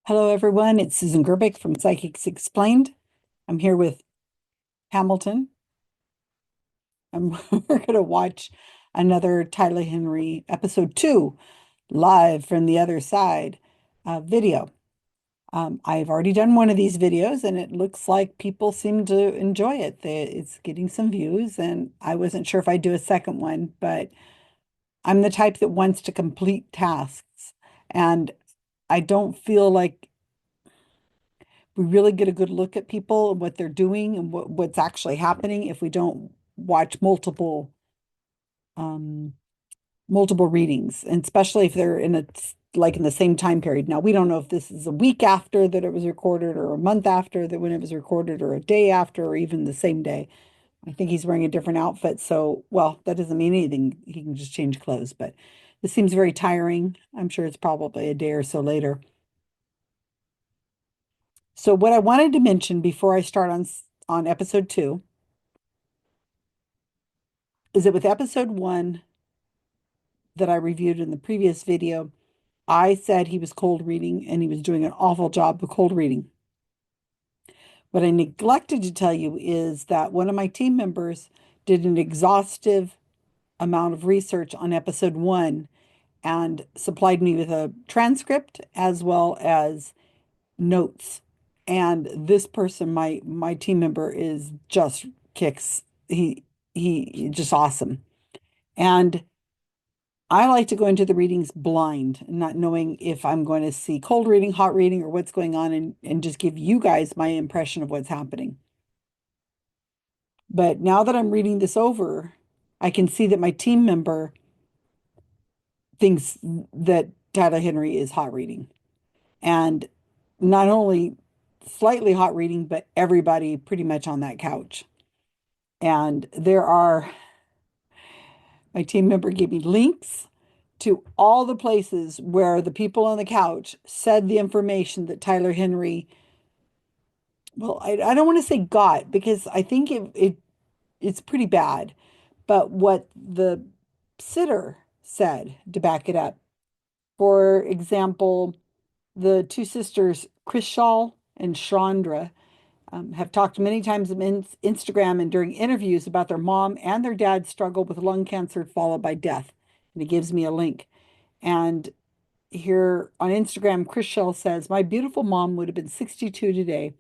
Hello, everyone. It's Susan Gerbic from Psychics Explained. I'm here with Hamilton. We're going to watch another Tyler Henry episode 2 live from the other side video. I've already done one of these videos and it looks like people seem to enjoy it. It's getting some views, and I wasn't sure if I'd do a second one, but I'm the type that wants to complete tasks, and I don't feel like we really get a good look at people and what they're doing and what's actually happening if we don't watch um multiple readings, and especially if they're in a like in the same time period. Now, we don't know if this is a week after that it was recorded, or a month after that when it was recorded, or a day after, or even the same day. I think he's wearing a different outfit, so well, that doesn't mean anything. He can just change clothes, but this seems very tiring. I'm sure it's probably a day or so later. So what I wanted to mention before I start on episode 2 is that with episode 1 that I reviewed in the previous video, I said he was cold reading and he was doing an awful job of cold reading. What I neglected to tell you is that one of my team members did an exhaustive amount of research on episode 1 and supplied me with a transcript as well as notes. And this person, my team member, is just kicks. He just awesome. And I like to go into the readings blind, not knowing if I'm going to see cold reading, hot reading, or what's going on, and just give you guys my impression of what's happening. But now that I'm reading this over, I can see that my team member thinks that Tyler Henry is hot reading. And not only slightly hot reading, but everybody pretty much on that couch. And my team member gave me links to all the places where the people on the couch said the information that Tyler Henry, well, I don't want to say got, because I think it's pretty bad, but what the sitter said to back it up. For example, the two sisters, Krishal and Chandra, have talked many times on Instagram and during interviews about their mom and their dad struggle with lung cancer followed by death. And it gives me a link. And here on Instagram, Chris Shell says, my beautiful mom would have been 62 today.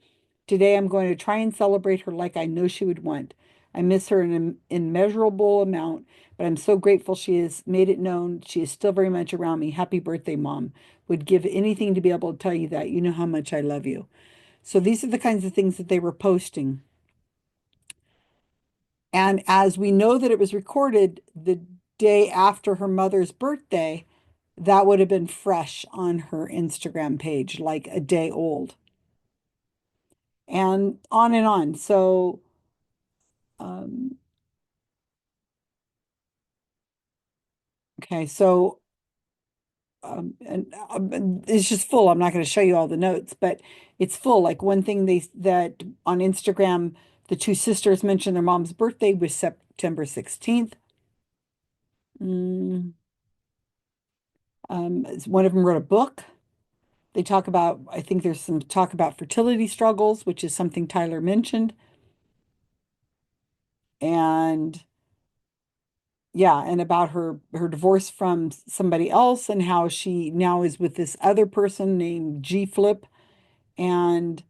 Today, I'm going to try and celebrate her like I know she would want. I miss her an immeasurable amount, but I'm so grateful she has made it known she is still very much around me. Happy birthday, Mom. Would give anything to be able to tell you that. You know how much I love you. So these are the kinds of things that they were posting. And as we know that it was recorded the day after her mother's birthday, that would have been fresh on her Instagram page, like a day old, and on and on. So, um, okay, so and it's just full. I'm not going to show you all the notes, but it's full. Like one thing that on Instagram, the two sisters mentioned their mom's birthday was September 16th. Mm, one of them wrote a book. They talk about, I think there's some talk about fertility struggles, which is something Tyler mentioned. And yeah, and about her divorce from somebody else and how she now is with this other person named G Flip. And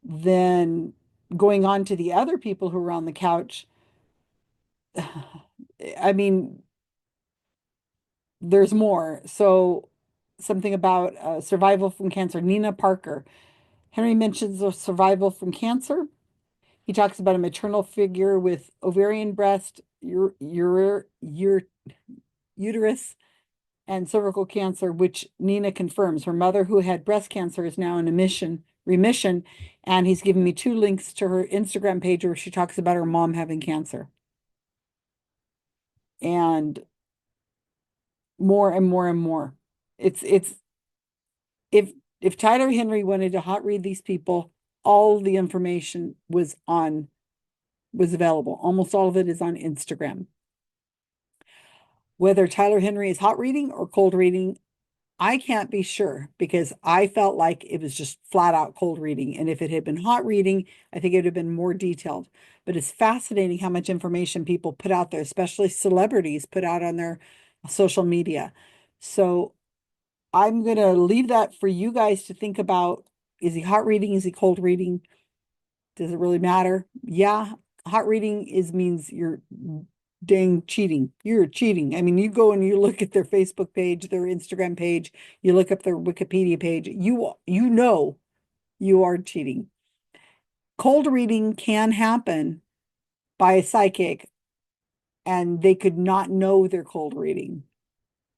then going on to the other people who were on the couch. I mean, there's more. So something about survival from cancer. Nina Parker. Henry mentions the survival from cancer. He talks about a maternal figure with ovarian breast, uterus, and cervical cancer, which Nina confirms. Her mother, who had breast cancer, is now in remission. And he's given me two links to her Instagram page where she talks about her mom having cancer. And more and more and more. It's if if Tyler Henry wanted to hot read these people, all the information was available. Almost all of it is on Instagram. Whether Tyler Henry is hot reading or cold reading, I can't be sure because I felt like it was just flat out cold reading. And if it had been hot reading, I think it would have been more detailed. But it's fascinating how much information people put out there, especially celebrities put out on their social media. So I'm going to leave that for you guys to think about. Is he hot reading? Is he cold reading? Does it really matter? Yeah, hot reading is means you're dang cheating. You're cheating. I mean, you go and you look at their Facebook page, their Instagram page, you look up their Wikipedia page, you know you are cheating. Cold reading can happen by a psychic and they could not know they're cold reading.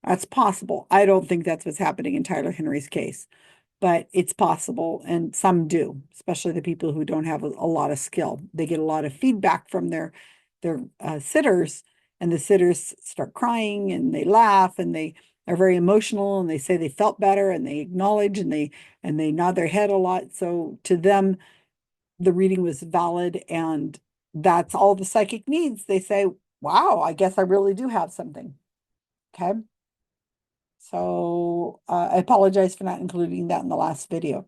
That's possible. I don't think that's what's happening in Tyler Henry's case, but it's possible, and some do, especially the people who don't have a lot of skill. They get a lot of feedback from their sitters, and the sitters start crying and they laugh and they are very emotional and they say they felt better and they acknowledge and they nod their head a lot. So to them, the reading was valid, and that's all the psychic needs. They say, "Wow, I guess I really do have something." Okay. So I apologize for not including that in the last video.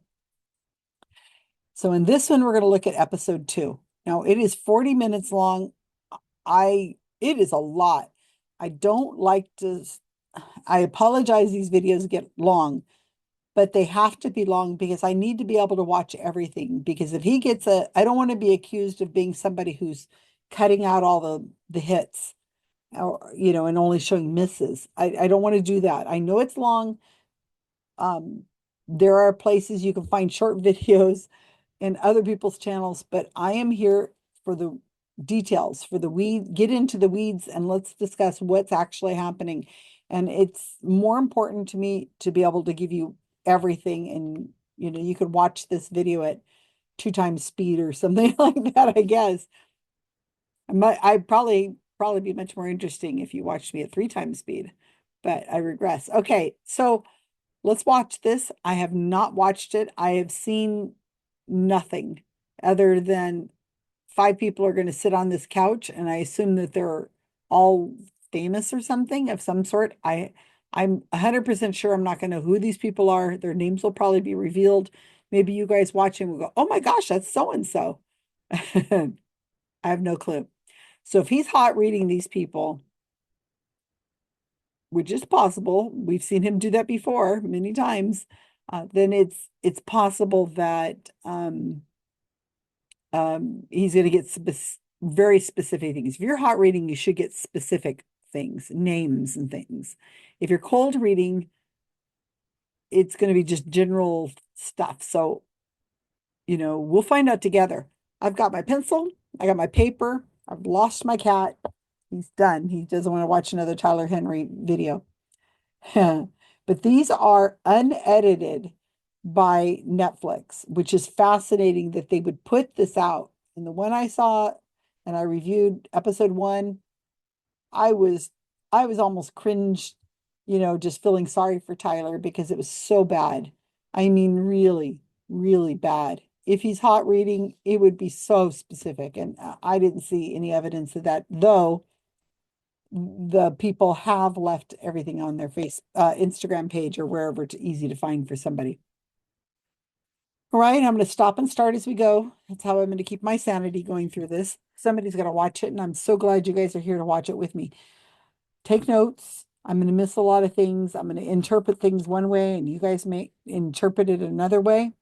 So in this one, we're going to look at episode 2. Now it is 40 minutes long. It is a lot. I don't like to, I apologize these videos get long, but they have to be long because I need to be able to watch everything. Because if he gets I don't want to be accused of being somebody who's cutting out all the hits or, and only showing misses. I don't want to do that. I know it's long. Um, there are places you can find short videos in other people's channels, but I am here for the details, for the weed, get into the weeds and let's discuss what's actually happening. And it's more important to me to be able to give you everything. And, you could watch this video at 2 times speed or something like that, I guess. I'd probably be much more interesting if you watched me at 3 times speed, but I regress. Okay, so let's watch this. I have not watched it. I have seen nothing other than 5 people are going to sit on this couch, and I assume that they're all famous or something of some sort. I'm 100% sure I'm not going to know who these people are. Their names will probably be revealed. Maybe you guys watching will go, "Oh my gosh, that's so and so." I have no clue. So if he's hot reading these people, which is possible, we've seen him do that before many times, then it's possible that he's going to get very specific things. If you're hot reading, you should get specific things, names and things. If you're cold reading, it's going to be just general stuff. So, we'll find out together. I've got my pencil, I got my paper, I've lost my cat. He's done. He doesn't want to watch another Tyler Henry video. But these are unedited by Netflix, which is fascinating that they would put this out. And the one I saw and I reviewed episode 1, I was I was almost cringe, just feeling sorry for Tyler because it was so bad. I mean, really, really bad. If he's hot reading, it would be so specific. And I didn't see any evidence of that, though the people have left everything on their Instagram page or wherever it's easy to find for somebody. All right, I'm going to stop and start as we go. That's how I'm going to keep my sanity going through this. Somebody's going to watch it, and I'm so glad you guys are here to watch it with me. Take notes. I'm going to miss a lot of things. I'm going to interpret things one way, and you guys may interpret it another way.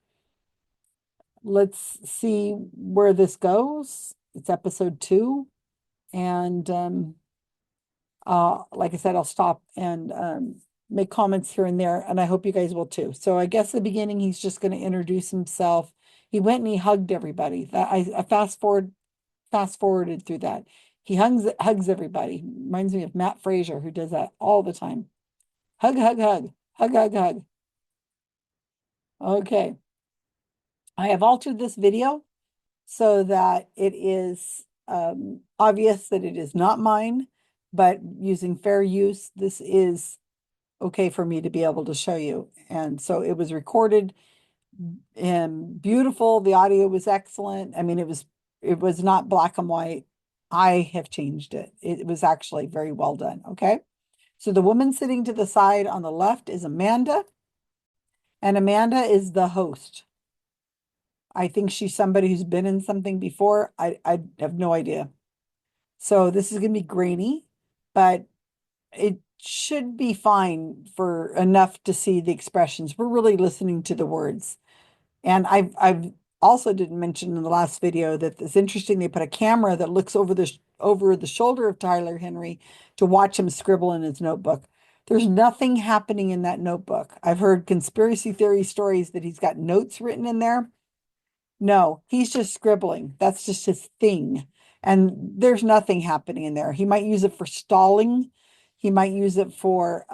Let's see where this goes. It's episode 2, and like I said, I'll stop and make comments here and there, and I hope you guys will too. So I guess the beginning, he's just going to introduce himself. He went and he hugged everybody. That I fast forwarded through that. He hugs everybody. Reminds me of Matt Frazier, who does that all the time. Hug, hug, hug, hug, hug, hug. Okay. I have altered this video so that it is obvious that it is not mine, but using fair use, this is okay for me to be able to show you. And so it was recorded and beautiful. The audio was excellent. I mean, it was not black and white. I have changed it. It was actually very well done. Okay. So the woman sitting to the side on the left is Amanda, and Amanda is the host. I think she's somebody who's been in something before. I have no idea. So this is going to be grainy, but it should be fine for enough to see the expressions. We're really listening to the words. And I've also didn't mention in the last video that it's interesting they put a camera that looks over the shoulder of Tyler Henry to watch him scribble in his notebook. There's nothing happening in that notebook. I've heard conspiracy theory stories that he's got notes written in there. No, he's just scribbling. That's just his thing. And there's nothing happening in there. He might use it for stalling. He might use it for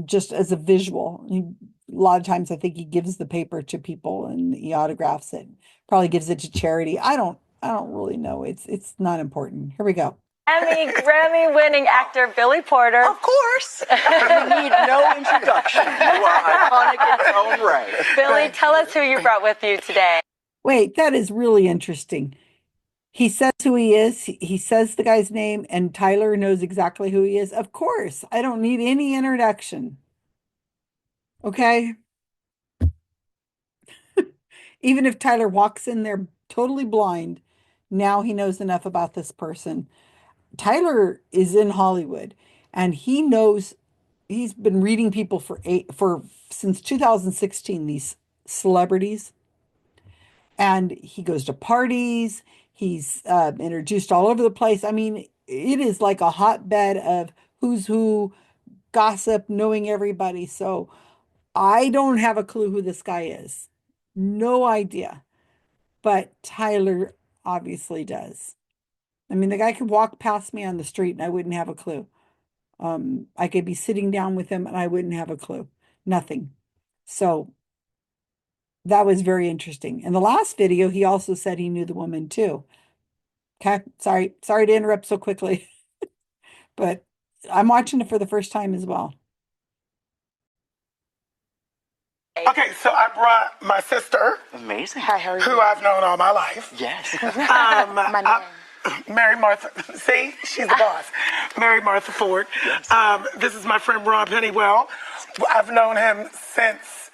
just as a visual. A lot of times I think he gives the paper to people and he autographs it. Probably gives it to charity. I don't really know. It's not important. Here we go. Emmy, Grammy-winning actor Billy Porter. Of course. You need no introduction. You are iconic in your own right. Billy, tell us who you brought with you today. Wait, that is really interesting. He says who he is. He says the guy's name, and Tyler knows exactly who he is. Of course, I don't need any introduction. Okay. Even if Tyler walks in there totally blind, now he knows enough about this person. Tyler is in Hollywood and he knows he's been reading people since 2016, these celebrities. And he goes to parties. He's introduced all over the place. I mean, it is like a hotbed of who's who, gossip, knowing everybody. So I don't have a clue who this guy is. No idea. But Tyler obviously does. I mean, the guy could walk past me on the street and I wouldn't have a clue. I could be sitting down with him and I wouldn't have a clue. Nothing. So that was very interesting. In the last video, he also said he knew the woman too. Okay, sorry to interrupt so quickly, but I'm watching it for the first time as well. Okay, so I brought my sister. Amazing. Hi, how are you? Who I've known all my life. Yes. Mary Martha. See, she's the boss. Mary Martha Ford. Yes. This is my friend Ron Pennywell. I've known him since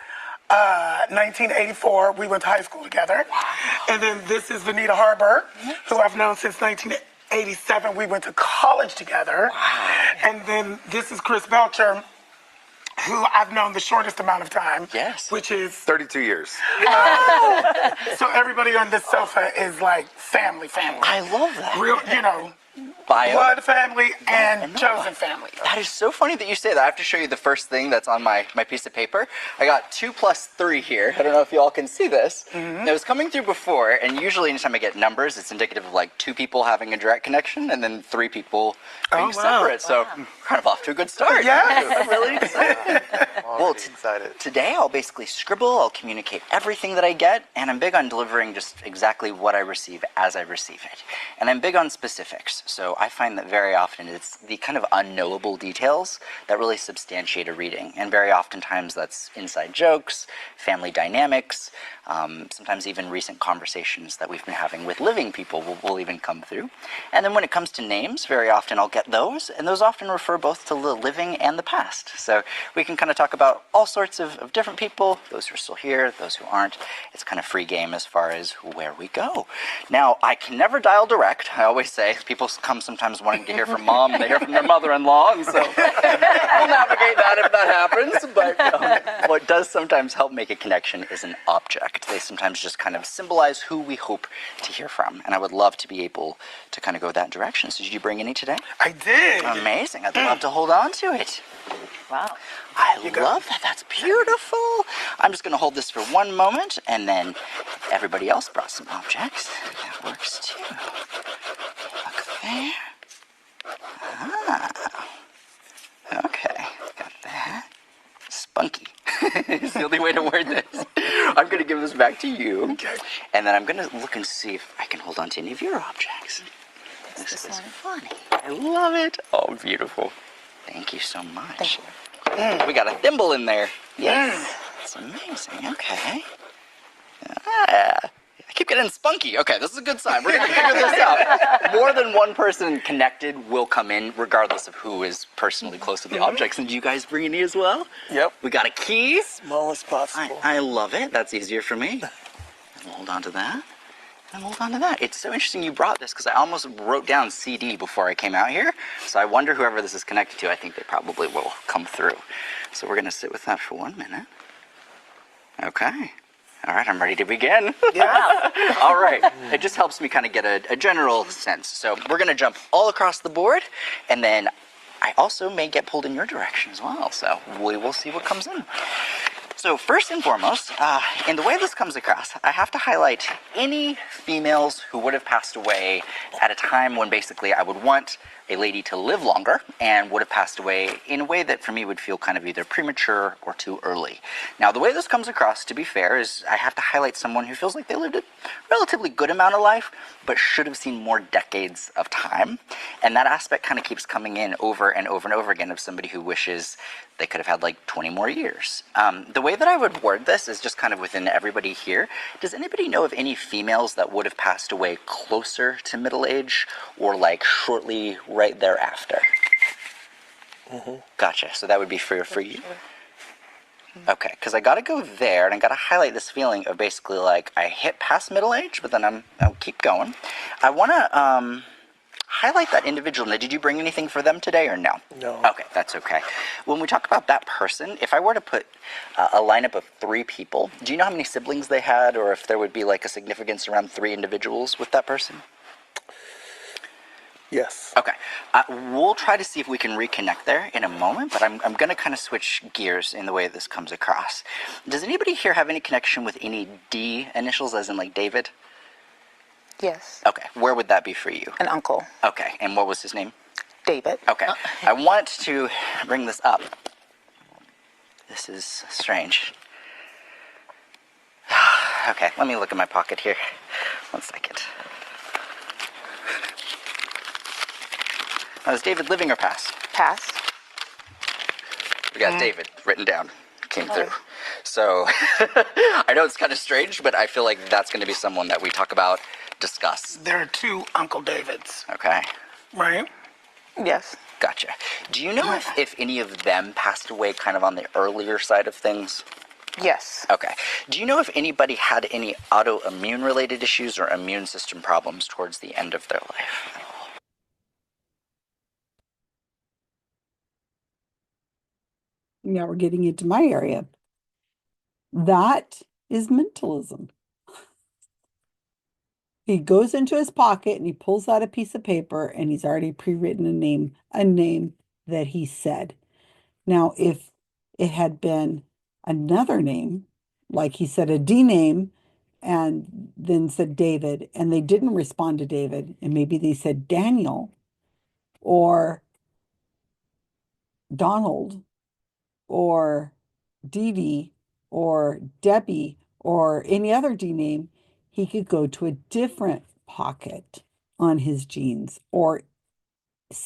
1984. We went to high school together. Wow. And then this is Vanita Harbour, who I've known since 1987. We went to college together. Wow. And then this is Chris Belcher, who I've known the shortest amount of time. Yes. Which is 32 years. So everybody on this sofa is like family. I love that. Real, Bio. blood family and chosen family. That is so funny that you say that. I have to show you the first thing that's on my piece of paper. I got 2 plus 3 here. I don't know if you all can see this. It was coming through before, and usually anytime I get numbers, it's indicative of like 2 people having a direct connection and then 3 people being separate. So kind of off to a good start. Yes. I'm really excited. Well, excited. Today I'll basically scribble, I'll communicate everything that I get, and I'm big on delivering just exactly what I receive as I receive it. And I'm big on specifics, so I find that very often it's the kind of unknowable details that really substantiate a reading. And very oftentimes that's inside jokes, family dynamics, sometimes even recent conversations that we've been having with living people will even come through. And then when it comes to names, very often I'll get those, and those often refer both to the living and the past. So we can kind of talk about all sorts of different people, those who are still here, those who aren't. It's kind of free game as far as where we go. Now, I can never dial direct. I always say people come sometimes wanting to hear from mom, and they hear from their mother-in-law, and so we'll navigate that if that happens. But what does sometimes help make a connection is an object. They sometimes just kind of symbolize who we hope to hear from, and I would love to be able to kind of go that direction. So did you bring any today? I did. Amazing. I'd love to hold on to it. Wow. I love that. That's beautiful. I'm just going to hold this for one moment, and then everybody else brought some objects. That works too. Look there. Okay. Got that. Spunky. It's the only way to word this. I'm going to give this back to you. Okay. And then I'm going to look and see if I can hold on to any of your objects. This is funny. I love it. Oh, beautiful. Thank you so much. We got a thimble in there. Yes. It's amazing. Okay. I keep getting spunky. Okay, this is a good sign. We're going to figure this out. More than one person connected will come in, regardless of who is personally close to the objects. And do you guys bring any as well? Yep. We got a key. Small as possible. I love it. That's easier for me. Hold on to that. And hold on to that. It's so interesting you brought this because I almost wrote down CD before I came out here. So I wonder whoever this is connected to, I think they probably will come through. So we're going to sit with that for 1 minute. Okay. All right, I'm ready to begin. Yeah. All right. It just helps me kind of get a general sense. So we're going to jump all across the board, and then I also may get pulled in your direction as well. So we will see what comes in. So first and foremost, in the way this comes across, I have to highlight any females who would have passed away at a time when basically I would want a lady to live longer and would have passed away in a way that for me would feel kind of either premature or too early. Now, the way this comes across, to be fair, is I have to highlight someone who feels like they lived a relatively good amount of life, but should have seen more decades of time. And that aspect kind of keeps coming in over and over and over again of somebody who wishes they could have had like 20 more years. The way that I would word this is just kind of within everybody here. Does anybody know of any females that would have passed away closer to middle age or like shortly right thereafter? Gotcha. So that would be for you? Okay, because I got to go there and I got to highlight this feeling of basically like I hit past middle age, but then I'll keep going. I want to highlight that individual. Now, did you bring anything for them today or no? No. Okay, that's okay. When we talk about that person, if I were to put a lineup of 3 people, do you know how many siblings they had, or if there would be like a significance around 3 individuals with that person? Yes. Okay. We'll try to see if we can reconnect there in a moment, but I'm going to kind of switch gears in the way this comes across. Does anybody here have any connection with any D initials, as in like David? Yes. Okay. Where would that be for you? An uncle, Okay. And what was his name? David. Okay. I want to bring this up. This is strange. Okay, let me look in my pocket here. 1 second. Now, is David living or passed? Passed. We got David written down. Came through. So I know it's kind of strange, but I feel like that's going to be someone that we talk about, discuss. There are 2 Uncle Davids, Okay. right? Yes. Gotcha. Do you know if any of them passed away kind of on the earlier side of things? Yes. Okay. Do you know if anybody had any autoimmune related issues or immune system problems towards the end of their life? Now we're getting into my area. That is mentalism. He goes into his pocket and he pulls out a piece of paper and he's already pre-written a name that he said. Now, if it had been another name, like he said a D name and then said David, and they didn't respond to David, and maybe they said Daniel or Donald or Dee Dee or Debbie or any other D name, he could go to a different pocket on his jeans, or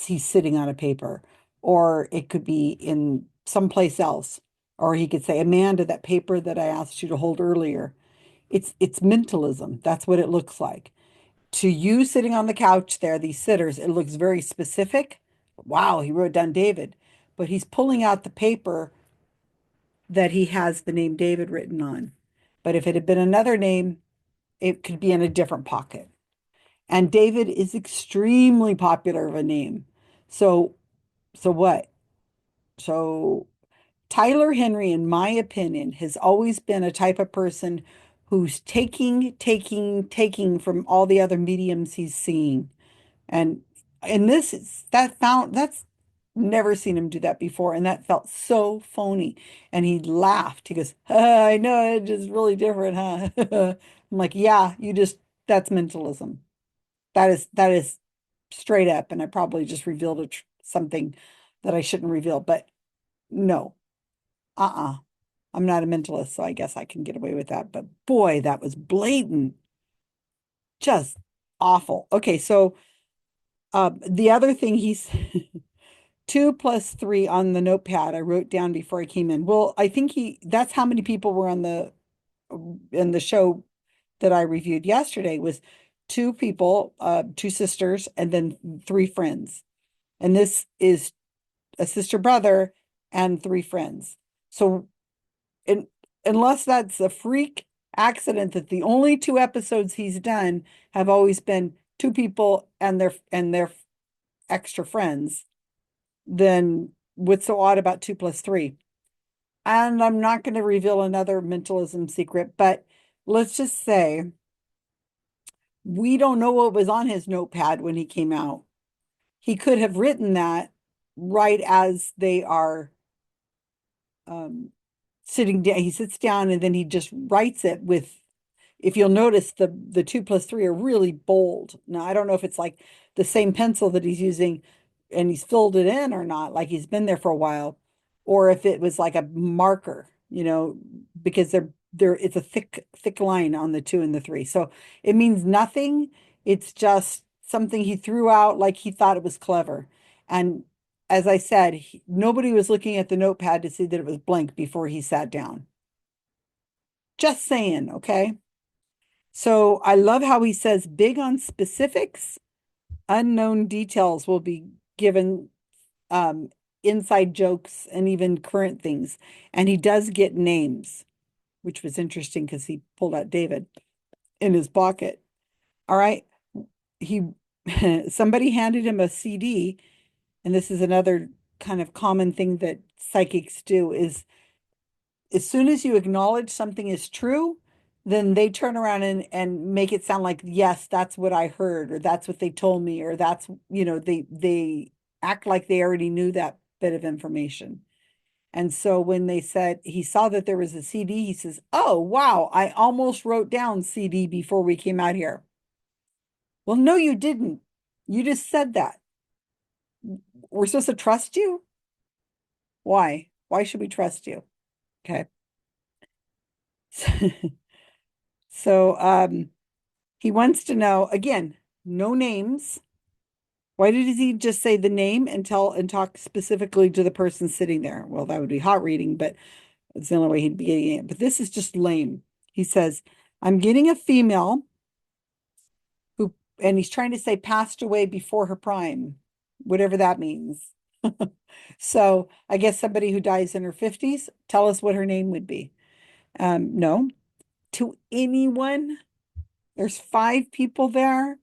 he's sitting on a paper, or it could be in someplace else, or he could say, Amanda, that paper that I asked you to hold earlier. It's mentalism. That's what it looks like. To you sitting on the couch there, these sitters, it looks very specific. Wow, he wrote down David, but he's pulling out the paper that he has the name David written on. But if it had been another name, it could be in a different pocket. And David is extremely popular of a name. So what? So Tyler Henry, in my opinion, has always been a type of person who's taking from all the other mediums he's seeing. And that's never seen him do that before. And that felt so phony. And he laughed. He goes, I know it's just really different, huh? I'm like, yeah, that's mentalism. That is straight up. And I probably just revealed something that I shouldn't reveal, but no, I'm not a mentalist, so I guess I can get away with that. But boy, that was blatant, just awful. Okay, so the other thing he's 2 + 3 on the notepad I wrote down before I came in. Well, I think that's how many people were in the show that I reviewed yesterday was two people, two sisters, and then three friends. And this is a sister brother and three friends. So unless that's a freak accident that the only two episodes he's done have always been two people and their extra friends, then what's so odd about 2 + 3? And I'm not going to reveal another mentalism secret, but let's just say we don't know what was on his notepad when he came out. He could have written that right as they are sitting down. He sits down and then he just writes it with, if you'll notice, the 2 + 3 are really bold. Now, I don't know if it's like the same pencil that he's using and he's filled it in or not, like he's been there for a while, or if it was like a marker, because it's a thick line on the 2 and the 3. So it means nothing. It's just something he threw out like he thought it was clever. And as I said, nobody was looking at the notepad to see that it was blank before he sat down. Just saying, okay? So I love how he says big on specifics, unknown details will be given, inside jokes and even current things. And he does get names, which was interesting because he pulled out David in his pocket. All right. Somebody handed him a CD, and this is another kind of common thing that psychics do, is as soon as you acknowledge something is true, then they turn around and make it sound like, yes, that's what I heard, or that's what they told me, or that's, they act like they already knew that bit of information. And so when they said he saw that there was a CD, he says, oh, wow, I almost wrote down CD before we came out here. Well, no, you didn't. You just said that. We're supposed to trust you? Why? Why should we trust you? Okay. So he wants to know, again, no names. Why did he just say the name and talk specifically to the person sitting there? Well, that would be hot reading, but it's the only way he'd be getting it. But this is just lame. He says, I'm getting a female who, and he's trying to say passed away before her prime, whatever that means. So I guess somebody who dies in her 50s, tell us what her name would be. No, to anyone. There's 5 people there.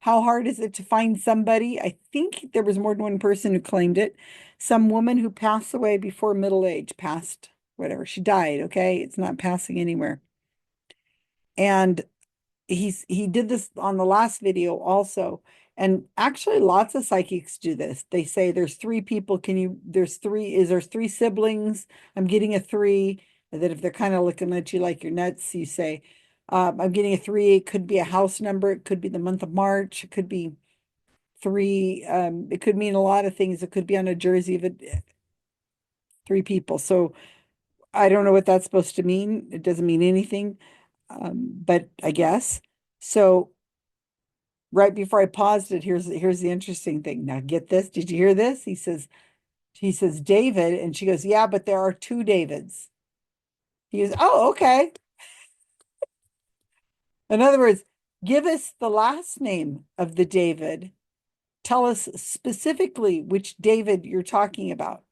How hard is it to find somebody? I think there was more than one person who claimed it. Some woman who passed away before middle age, passed, whatever. She died, okay? It's not passing anywhere. And he did this on the last video also. And actually lots of psychics do this. They say there's 3 people. There's 3 siblings? I'm getting a 3. And then if they're kind of looking at you like you're nuts, you say, I'm getting a 3. It could be a house number. It could be the month of March. It could be 3. It could mean a lot of things. It could be on a jersey of 3 people. So I don't know what that's supposed to mean. It doesn't mean anything. But I guess. So right before I paused it, here's the interesting thing. Now get this. Did you hear this? He says David, and she goes, yeah, but there are 2 Davids. He goes, oh, okay. In other words, give us the last name of the David. Tell us specifically which David you're talking about.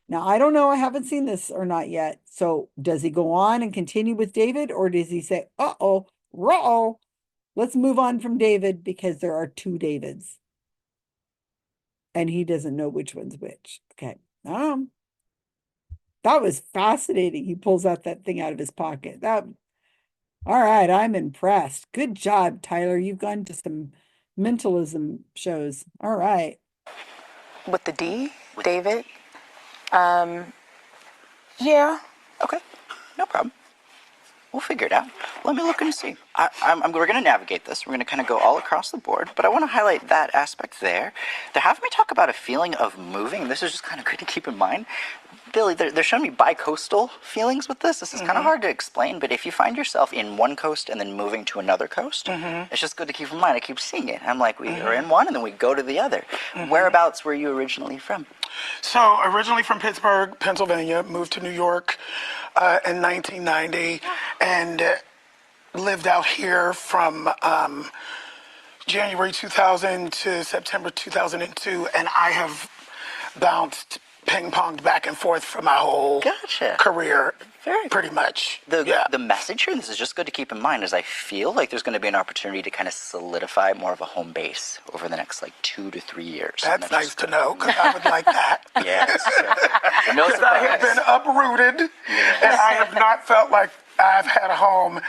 Now, I don't know. I haven't seen this or not yet. So does he go on and continue with David, or does he say, uh-oh, ruh-oh, let's move on from David because there are 2 Davids. And he doesn't know which one's which. Okay. That was fascinating. He pulls out that thing out of his pocket. All right, I'm impressed. Good job, Tyler. You've gone to some mentalism shows. All right. With the D, David. Yeah. Okay, no problem. We'll figure it out. Let me look and see. We're going to navigate this. We're going to kind of go all across the board, but I want to highlight that aspect there. They're having me talk about a feeling of moving. This is just kind of good to keep in mind. Billy, they're showing me bi-coastal feelings with this. This is kind of hard to explain, but if you find yourself in one coast and then moving to another coast, it's just good to keep in mind. I keep seeing it. I'm like, we are in one and then we go to the other. Whereabouts were you originally from? So originally from Pittsburgh, Pennsylvania, moved to New York in 1990, and lived out here from January 2000 to September 2002, and I have bounced ping-ponged back and forth for my whole Gotcha. career, Very pretty much. The message here, and this is just good to keep in mind, is I feel like there's going to be an opportunity to kind of solidify more of a home base over the next like 2 to 3 years. That's nice to know, because I would like that. Yes. So no Because I have surprise. been uprooted, and I have not felt like I've had a home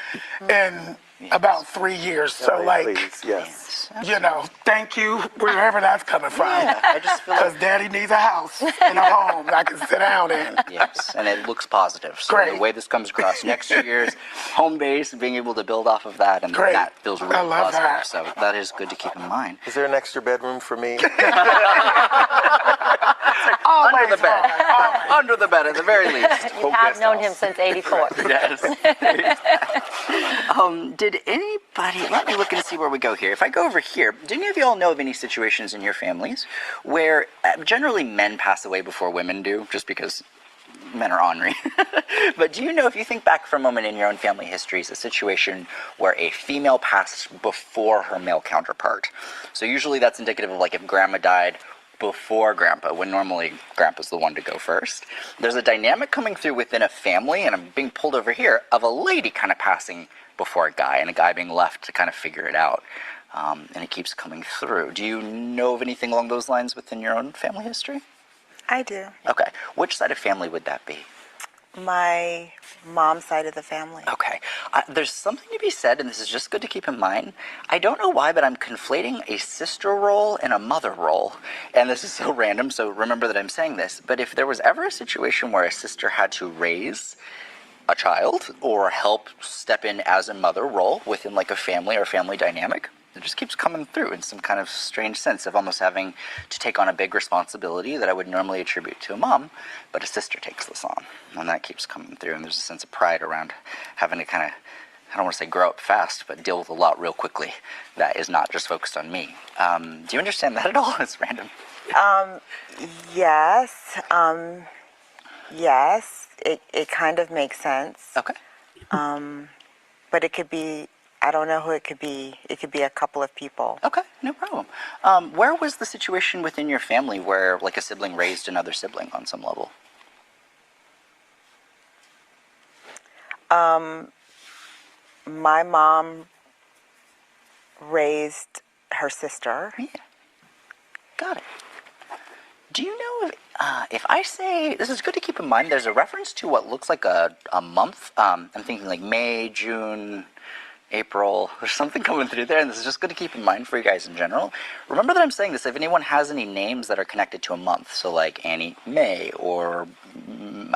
in about 3 years. So, like, Please, yes. you know, thank you, wherever that's coming from. Yeah, I just feel Because like, Daddy needs a house and a home that I can sit down in. yes, and it looks positive. So Great. the way this comes across next year's home base, being able to build off of that, and Great. that feels really I love positive. that. So that is good to keep in mind. Is there an extra bedroom for me? Under the bed. Under the bed, at the very least. You have known him since '84. Yes. Did anybody, let me look and see where we go here. If I go over here, do any of you all know of any situations in your families where generally men pass away before women do, just because men are ornery? But do you know, if you think back for a moment in your own family histories, a situation where a female passed before her male counterpart? So usually that's indicative of like if grandma died before grandpa, when normally grandpa's the one to go first. There's a dynamic coming through within a family, and I'm being pulled over here, of a lady kind of passing before a guy, and a guy being left to kind of figure it out. And it keeps coming through. Do you know of anything along those lines within your own family history? I do. Okay. Which side of family would that be? My mom's side of the family. Okay. There's something to be said, and this is just good to keep in mind. I don't know why, but I'm conflating a sister role and a mother role. And this is so random, so remember that I'm saying this. But if there was ever a situation where a sister had to raise a child or help step in as a mother role within like a family or family dynamic, it just keeps coming through in some kind of strange sense of almost having to take on a big responsibility that I would normally attribute to a mom, but a sister takes this on. And that keeps coming through, and there's a sense of pride around having to kind of, I don't want to say grow up fast, but deal with a lot real quickly that is not just focused on me. Do you understand that at all? It's random. Yes. Yes. It kind of makes sense. Okay. But it could be, I don't know who it could be. It could be a couple of people. Okay, no problem. Where was the situation within your family where like a sibling raised another sibling on some level? My mom raised her sister. Yeah. Got it. Do you know if I say, this is good to keep in mind, there's a reference to what looks like a month. I'm thinking like May, June, April. There's something coming through there, and this is just good to keep in mind for you guys in general. Remember that I'm saying this, if anyone has any names that are connected to a month, so like Annie May or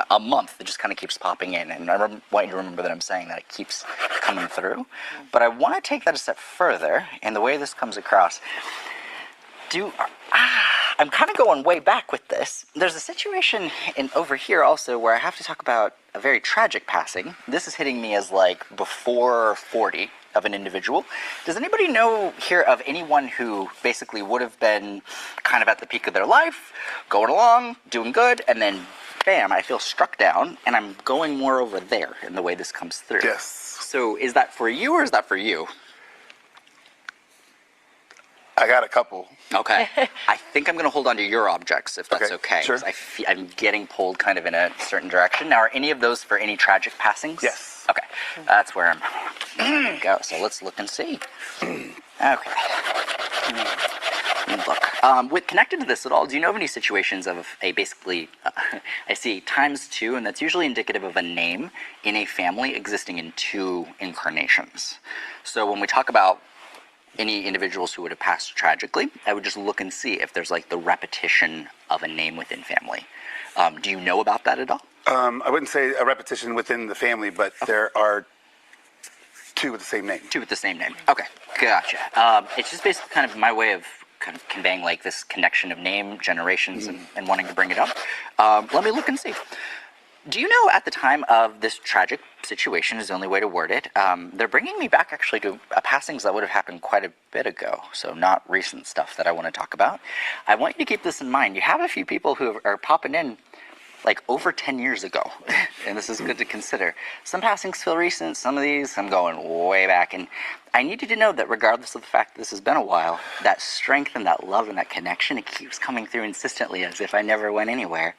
a month, it just kind of keeps popping in. And I want you to remember that I'm saying that it keeps coming through. But I want to take that a step further, and the way this comes across, I'm kind of going way back with this. There's a situation over here also where I have to talk about a very tragic passing. This is hitting me as like before 40 of an individual. Does anybody know here of anyone who basically would have been kind of at the peak of their life, going along, doing good, and then bam, I feel struck down, and I'm going more over there in the way this comes through? Yes. So is that for you or is that for you? I got a couple. Okay. I think I'm going to hold on to your objects, if that's okay. Sure. 'Cause I'm getting pulled kind of in a certain direction. Now, are any of those for any tragic passings? Yes. Okay. That's where I'm going to go. So let's look and see. Okay. Look. With connected to this at all, do you know of any situations of a basically, I see ×2, and that's usually indicative of a name in a family existing in 2 incarnations. So when we talk about any individuals who would have passed tragically, I would just look and see if there's like the repetition of a name within family. Do you know about that at all? I wouldn't say a repetition within the family, but there are 2 with the same name. 2 with the same name. Okay, gotcha. It's just basically kind of my way of kind of conveying like this connection of name, generations, and wanting to bring it up. Let me look and see. Do you know at the time of this tragic situation is the only way to word it, they're bringing me back actually to passings that would have happened quite a bit ago, so not recent stuff that I want to talk about. I want you to keep this in mind. You have a few people who are popping in like over 10 years ago, and this is good to consider. Some passings feel recent, some of these I'm going way back, and I need you to know that regardless of the fact that this has been a while, that strength and that love and that connection, it keeps coming through insistently as if I never went anywhere.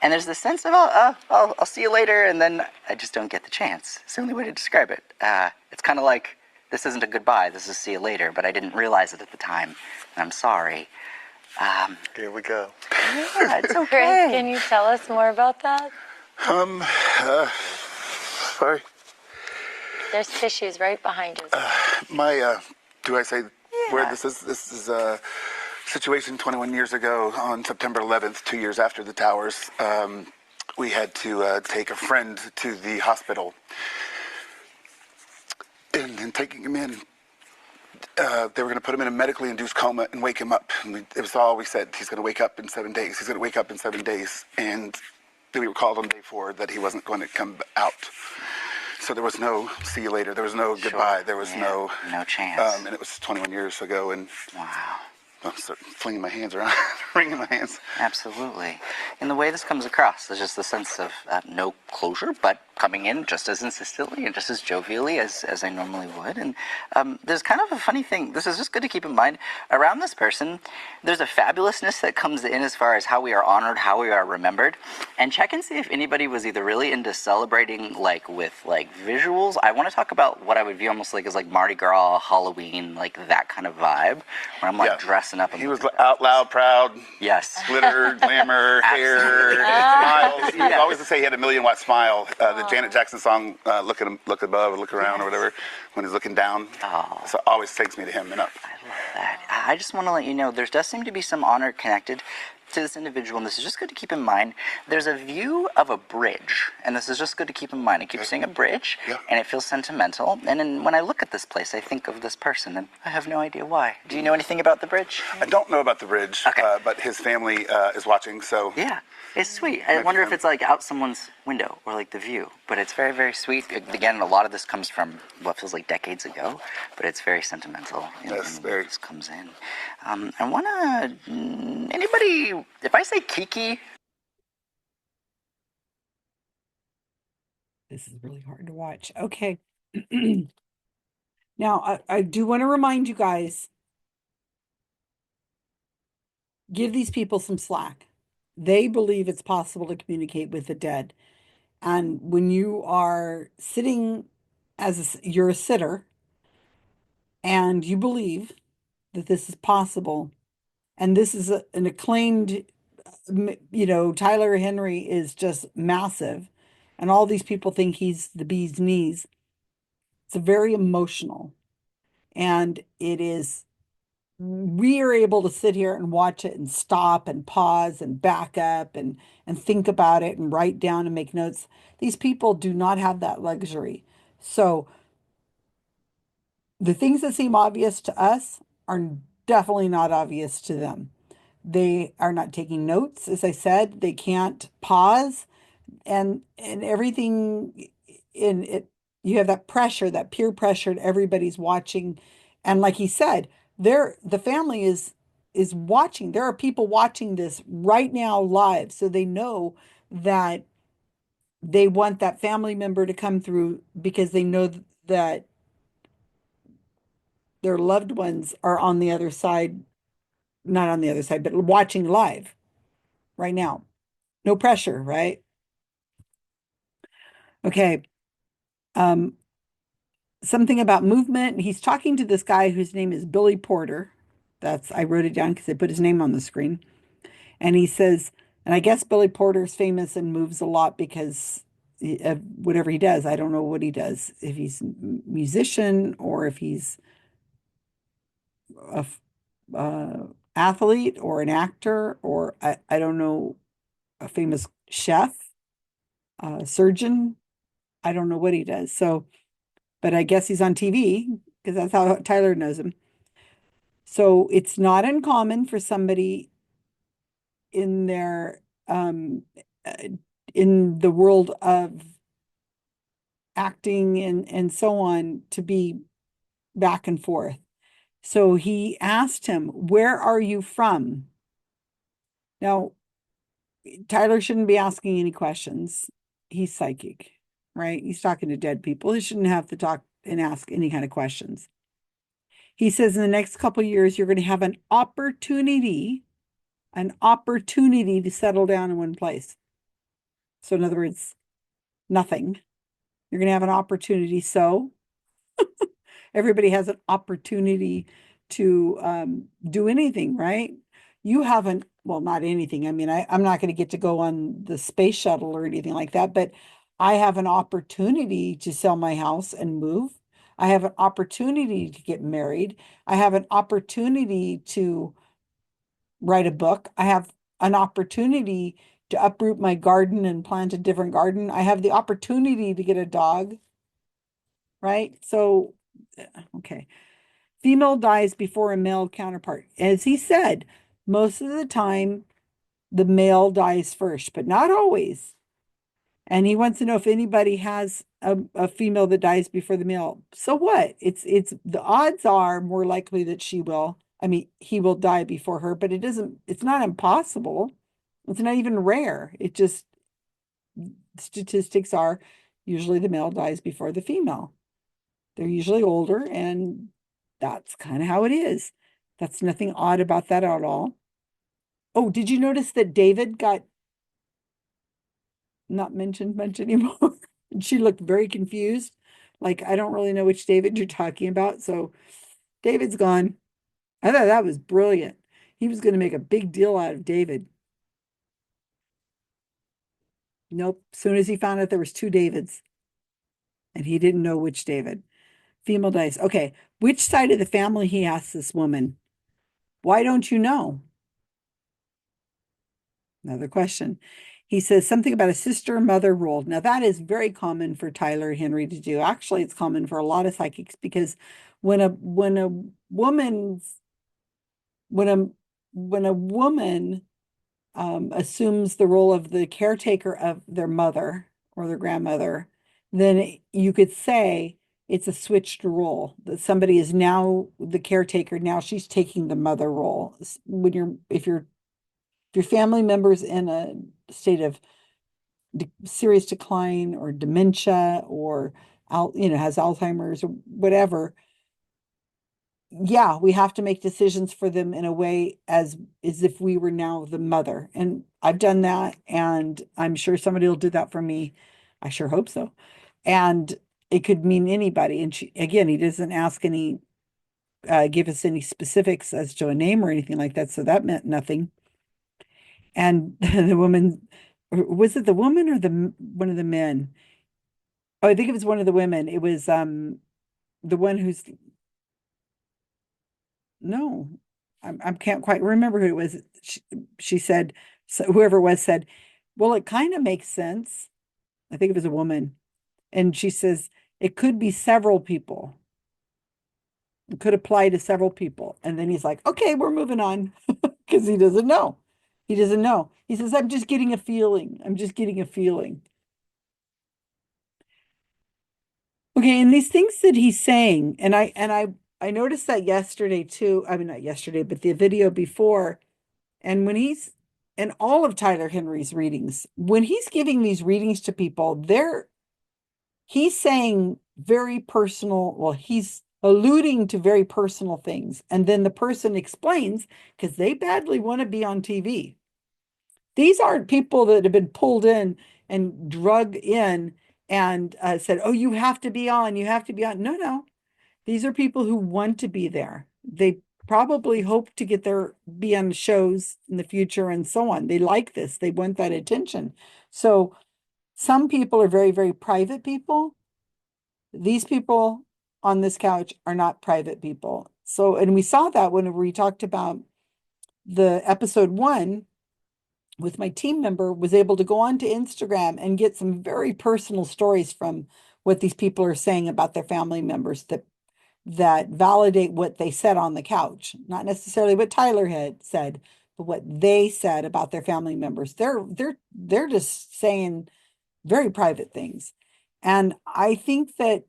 And there's this sense of, I'll see you later, and then I just don't get the chance. It's the only way to describe it. It's kind of like, this isn't a goodbye, this is see you later, but I didn't realize it at the time, and I'm sorry. Here we go. Yeah, it's Chris, okay. can you tell us more about that? Sorry. There's tissues right behind you. Do I say where this is? This is a situation 21 years ago on September 11th, 2 years after the towers. We had to take a friend to the hospital. And taking him in, they were going to put him in a medically induced coma and wake him up. And it was all we said. He's going to wake up in 7 days. He's going to wake up in 7 days. And we were called on day 4 that he wasn't going to come out. So there was no see you later. There was no goodbye. There was no chance. And it was 21 years ago. And Wow. I started flinging my hands around, wringing my hands. Absolutely. And the way this comes across, there's just the sense of no closure, but coming in just as insistently and just as jovially as I normally would. And there's kind of a funny thing. This is just good to keep in mind. Around this person, there's a fabulousness that comes in as far as how we are honored, how we are remembered. And check and see if anybody was either really into celebrating with visuals. I want to talk about what I would view almost like as Mardi Gras, Halloween, that kind of vibe, where I'm dressing up. He was out loud, proud. Yes. Glitter, glamour, hair, smiles. He always say he had a 1,000,000-watt smile. The Janet Jackson song, look at him, look above, look around, or whatever, when he's looking down. Oh. So it always takes me to him and up. I love that. I just want to let you know, there does seem to be some honor connected to this individual, and this is just good to keep in mind. There's a view of a bridge, and this is just good to keep in mind. I keep saying a bridge, and it feels sentimental. And then when I look at this place, I think of this person, and I have no idea why. Do you know anything about the bridge? I don't know about the bridge, Okay. but his family is watching, so... Yeah, it's sweet. I wonder if it's out someone's window or the view, but it's very, very sweet. Again, a lot of this comes from what feels like decades ago, but it's very sentimental. Yes, in very. This comes in. I want to, anybody, if I say Kiki. This is really hard to watch. Okay. Now, I do want to remind you guys, give these people some slack. They believe it's possible to communicate with the dead. And when you are sitting you're a sitter, and you believe that this is possible, and this is an acclaimed, Tyler Henry is just massive, and all these people think he's the bee's knees. It's very emotional, and we are able to sit here and watch it and stop and pause and back up and think about it and write down and make notes. These people do not have that luxury. So the things that seem obvious to us are definitely not obvious to them. They are not taking notes, as I said. They can't pause, and everything in it. You have that pressure, that peer pressure, and everybody's watching. And like he said, the family is watching. There are people watching this right now live, so they know that they want that family member to come through because they know that their loved ones are on the other side, not on the other side, but watching live right now. No pressure, right? Okay. Something about movement. He's talking to this guy whose name is Billy Porter. I wrote it down because I put his name on the screen. And he says, and I guess Billy Porter's famous and moves a lot because of whatever he does. I don't know what he does, if he's a musician or if he's a athlete or an actor, or I don't know, a famous chef, surgeon. I don't know what he does. So, but I guess he's on TV because that's how Tyler knows him. So it's not uncommon for somebody in their in the world of acting and so on to be back and forth. So he asked him, "Where are you from?" Now, Tyler shouldn't be asking any questions. He's psychic, right? He's talking to dead people. He shouldn't have to talk and ask any kind of questions. He says in the next couple of years, you're going to have an opportunity to settle down in one place. So in other words, nothing. You're going to have an opportunity. So everybody has an opportunity to do anything, right? You haven't, well, not anything. I mean, I'm not going to get to go on the space shuttle or anything like that, but I have an opportunity to sell my house and move. I have an opportunity to get married. I have an opportunity to write a book. I have an opportunity to uproot my garden and plant a different garden. I have the opportunity to get a dog, right? So, okay. Female dies before a male counterpart. As he said, most of the time, the male dies first, but not always. And he wants to know if anybody has a female that dies before the male. So what? It's the odds are more likely that she will. I mean, he will die before her, but it's not impossible. It's not even rare. It just, statistics are usually the male dies before the female. They're usually older, and that's kind of how it is. That's nothing odd about that at all. Oh, did you notice that David got not mentioned much anymore? She looked very confused. Like, I don't really know which David you're talking about. So David's gone. I thought that was brilliant. He was going to make a big deal out of David. Nope. As soon as he found out there was two Davids, and he didn't know which David. Female dice. Okay. Which side of the family, he asked this woman. Why don't you know? Another question. He says something about a sister-mother role. Now, that is very common for Tyler Henry to do. Actually, it's common for a lot of psychics, because when a woman assumes the role of the caretaker of their mother or their grandmother, then you could say it's a switched role, that somebody is now the caretaker. Now she's taking the mother role. If your family member's in a state of serious decline or dementia, or has Alzheimer's or whatever, yeah, we have to make decisions for them in a way as if we were now the mother. And I've done that, and I'm sure somebody will do that for me. I sure hope so. And it could mean anybody. And again, he doesn't ask give us any specifics as to a name or anything like that. So that meant nothing. And the woman, was it the woman or one of the men? Oh, I think it was one of the women. It was the one who's, no, I can't quite remember who it was. She said, so whoever it was said, well, it kind of makes sense. I think it was a woman. And she says, it could be several people. It could apply to several people. And then he's like, okay, we're moving on, because he doesn't know. He doesn't know. He says, I'm just getting a feeling. I'm just getting a feeling. Okay, and these things that he's saying, and I noticed that yesterday too. I mean, not yesterday, but the video before. And when he's in all of Tyler Henry's readings, when he's giving these readings to people, he's saying very personal, well, he's alluding to very personal things. And then the person explains, because they badly want to be on TV. These aren't people that have been pulled in and drug in and said, oh, you have to be on, you have to be on. No, no. These are people who want to be there. They probably hope to be on shows in the future and so on. They like this. They want that attention. So some people are very, very private people. These people on this couch are not private people. So, and we saw that when we talked about the episode 1 with my team member, was able to go onto Instagram and get some very personal stories from what these people are saying about their family members that validate what they said on the couch, not necessarily what Tyler had said, but what they said about their family members. They're just saying very private things. And I think that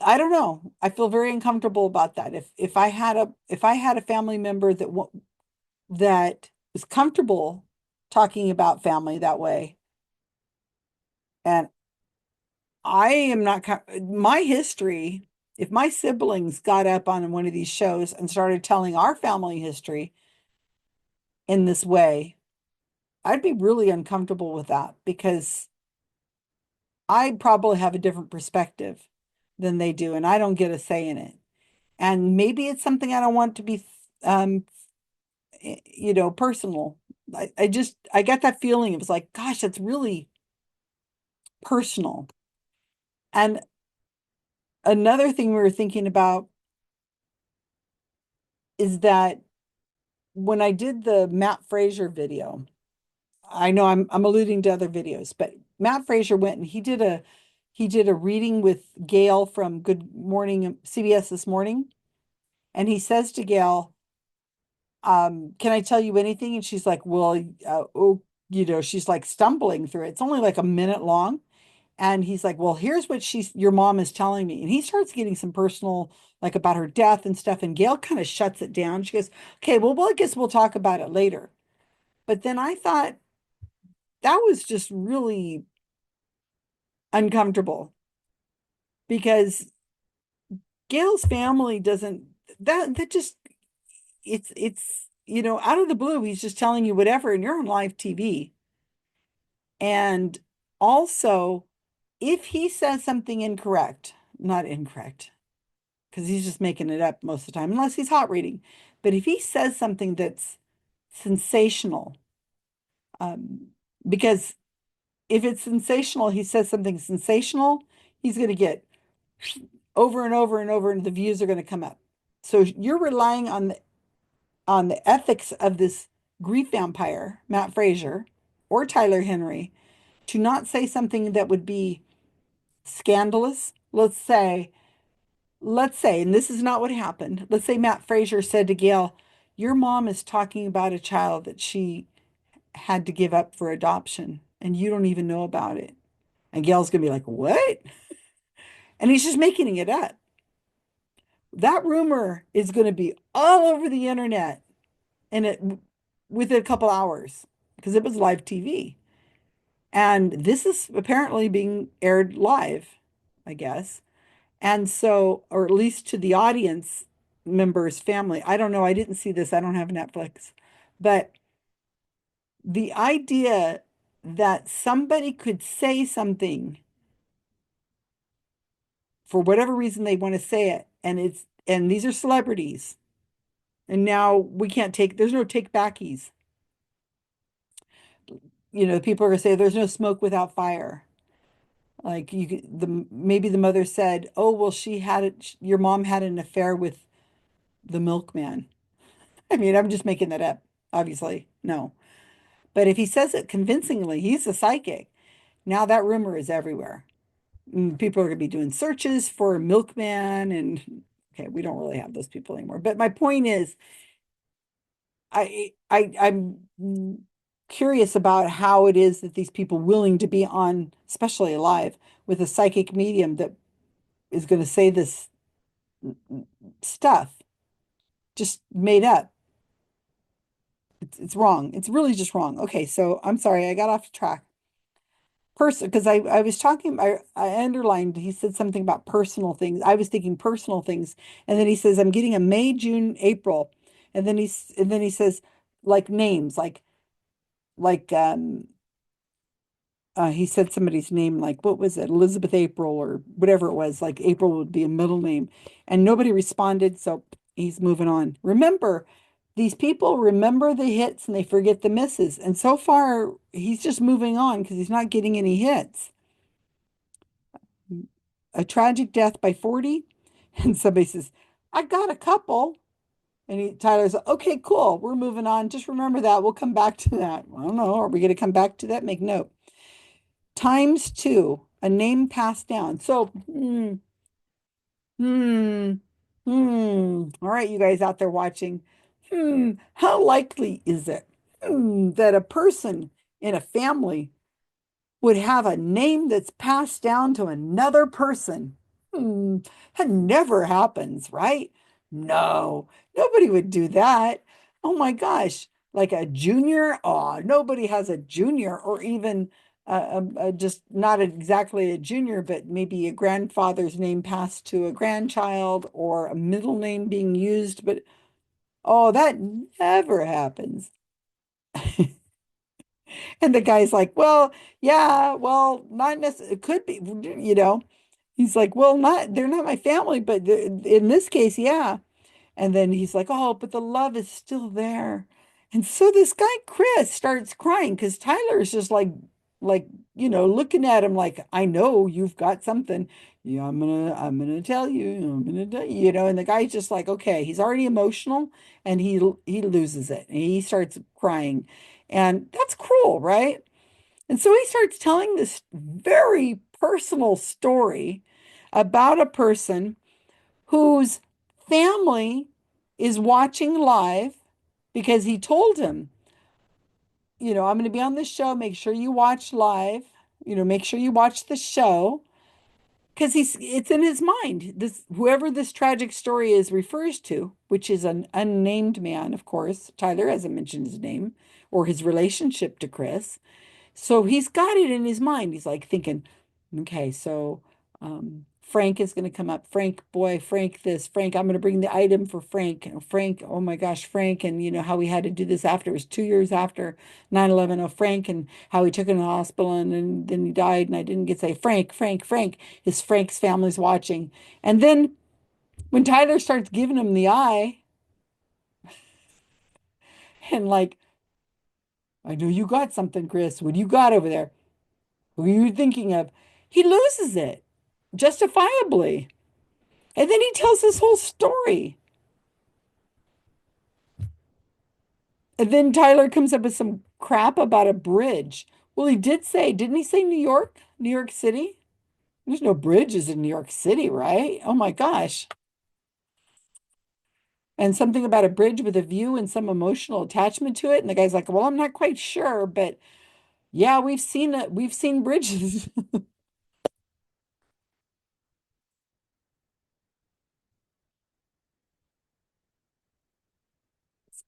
I don't know. I feel very uncomfortable about that. If I had a family member that was comfortable talking about family that way, and I am not my history, if my siblings got up on one of these shows and started telling our family history in this way, I'd be really uncomfortable with that because I probably have a different perspective than they do, and I don't get a say in it. And maybe it's something I don't want to be, um, personal. I get that feeling. It was like, gosh, that's really personal. And another thing we were thinking about is that when I did the Matt Fraser video, I know I'm alluding to other videos, but Matt Fraser went and he did a reading with Gail from Good Morning CBS This Morning, and he says to Gail, can I tell you anything? And she's like, well, oh, she's like stumbling through it. It's only like a minute long. And he's like, well, here's what your mom is telling me. And he starts getting some personal, like about her death and stuff. And Gail kind of shuts it down. She goes, okay, well, I guess we'll talk about it later. But then I thought that was just really uncomfortable because Gail's family doesn't, that just, out of the blue, he's just telling you whatever, and you're on live TV. And also, if he says something incorrect, not incorrect, because he's just making it up most of the time, unless he's hot reading. But if he says something that's sensational, um, because if it's sensational, he says something sensational, he's going to get over and over and over, and the views are going to come up. So you're relying on the ethics of this grief vampire, Matt Fraser, or Tyler Henry, to not say something that would be scandalous. Let's say, and this is not what happened. Let's say Matt Fraser said to Gail, your mom is talking about a child that she had to give up for adoption, and you don't even know about it. And Gail's gonna be like, what? And he's just making it up. That rumor is going to be all over the internet and within a couple hours because it was live TV. And this is apparently being aired live, I guess. And so, or at least to the audience members' family. I don't know. I didn't see this. I don't have Netflix. But the idea that somebody could say something for whatever reason they want to say it, and these are celebrities, and now we can't there's no take backies. People are gonna say there's no smoke without fire. Like maybe the mother said, "Oh, well, your mom had an affair with the milkman." I mean, I'm just making that up, obviously. No. But if he says it convincingly, he's a psychic. Now that rumor is everywhere. And people are going to be doing searches for milkman and okay, we don't really have those people anymore. But my point is, I'm curious about how it is that these people willing to be on, especially alive, with a psychic medium that is going to say this stuff just made up. It's wrong. It's really just wrong. Okay, so I'm sorry, I got off track. Because I was talking, I underlined, he said something about personal things. I was thinking personal things. And then he says, I'm getting a May, June, April. And then he says, like names, like he said somebody's name, like what was it, Elizabeth April or whatever it was, like April would be a middle name, and nobody responded, so he's moving on. Remember, these people remember the hits and they forget the misses, and so far he's just moving on because he's not getting any hits. A tragic death by 40, and somebody says, I got a couple. And Tyler's like, okay, cool. We're moving on. Just remember that. We'll come back to that. I don't know. Are we going to come back to that? Make note. Times two, a name passed down. So, hmm. All right, you guys out there watching. How likely is it that a person in a family would have a name that's passed down to another person? That never happens, right? No, nobody would do that. Oh my gosh, like a junior? Oh, nobody has a junior or even just not exactly a junior, but maybe a grandfather's name passed to a grandchild or a middle name being used. But oh, that never happens. And the guy's like, well, yeah, well, not necessarily, it could be, you know. He's like, well, they're not my family, but in this case, yeah. And then he's like, oh, but the love is still there. And so this guy, Chris, starts crying because Tyler is just like, looking at him like, I know you've got something. Yeah, I'm gonna tell you, I'm gonna tell you, and the guy's just like, okay, he's already emotional and he loses it and he starts crying. And that's cruel, right? And so he starts telling this very personal story about a person whose family is watching live because he told him, I'm going to be on this show. Make sure you watch live, make sure you watch the show because it's in his mind. Whoever this tragic story is refers to, which is an unnamed man, of course. Tyler hasn't mentioned his name or his relationship to Chris. So he's got it in his mind. He's like thinking, okay, so Frank is going to come up. Frank, boy, Frank, Frank, I'm going to bring the item for Frank. Frank, oh my gosh, Frank, and how we had to do this after. It was 2 years after 9/11. Oh, Frank, and how he took him to the hospital and then he died. And I didn't get to say, Frank, Frank, Frank. Frank's family's watching. And then when Tyler starts giving him the eye and like, I know you got something, Chris. What do you got over there? Who are you thinking of? He loses it justifiably. And then he tells this whole story. And then Tyler comes up with some crap about a bridge. Well, he did say, didn't he say New York? New York City? There's no bridges in New York City, right? Oh my gosh. And something about a bridge with a view and some emotional attachment to it. And the guy's like, well, I'm not quite sure, but yeah, we've seen it. We've seen bridges. Let's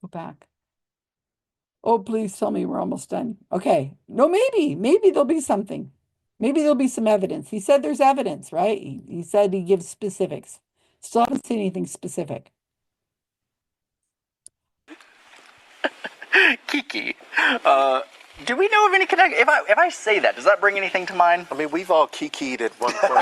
go back. Oh, please tell me we're almost done. Okay. No, maybe there'll be something. Maybe there'll be some evidence. He said there's evidence, right? He said he gives specifics. Still haven't seen anything specific. Kiki, do we know of any connection? If I say that, does that bring anything to mind? I mean, we've all kikied at one point.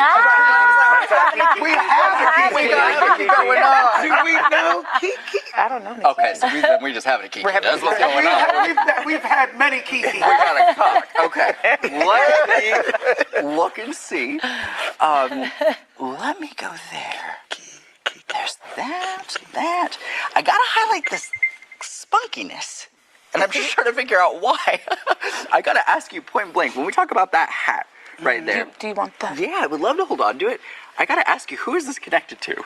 We have a Kiki. going on. Do we know Kiki? I don't know. Okay, so we just have a Kiki. That's what's going on. We've had many Kiki. We got a cock. Okay. Let me look and see. Let me go there. There's that. I gotta highlight this spunkiness. And I'm just trying to figure out why. I gotta ask you point blank, when we talk about that hat right there. Do you want that? Yeah, I would love to hold on to it. I gotta ask you, who is this connected to?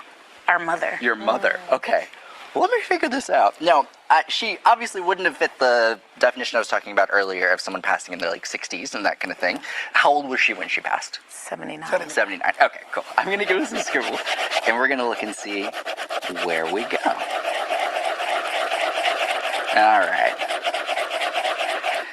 Our mother. Your mother. Okay. Well, let me figure this out. Now, she obviously wouldn't have fit the definition I was talking about earlier of someone passing in their 60s and that kind of thing. How old was she when she passed? 79. 79. Okay, cool. I'm gonna give this a scribble, and we're gonna look and see where we go. All right.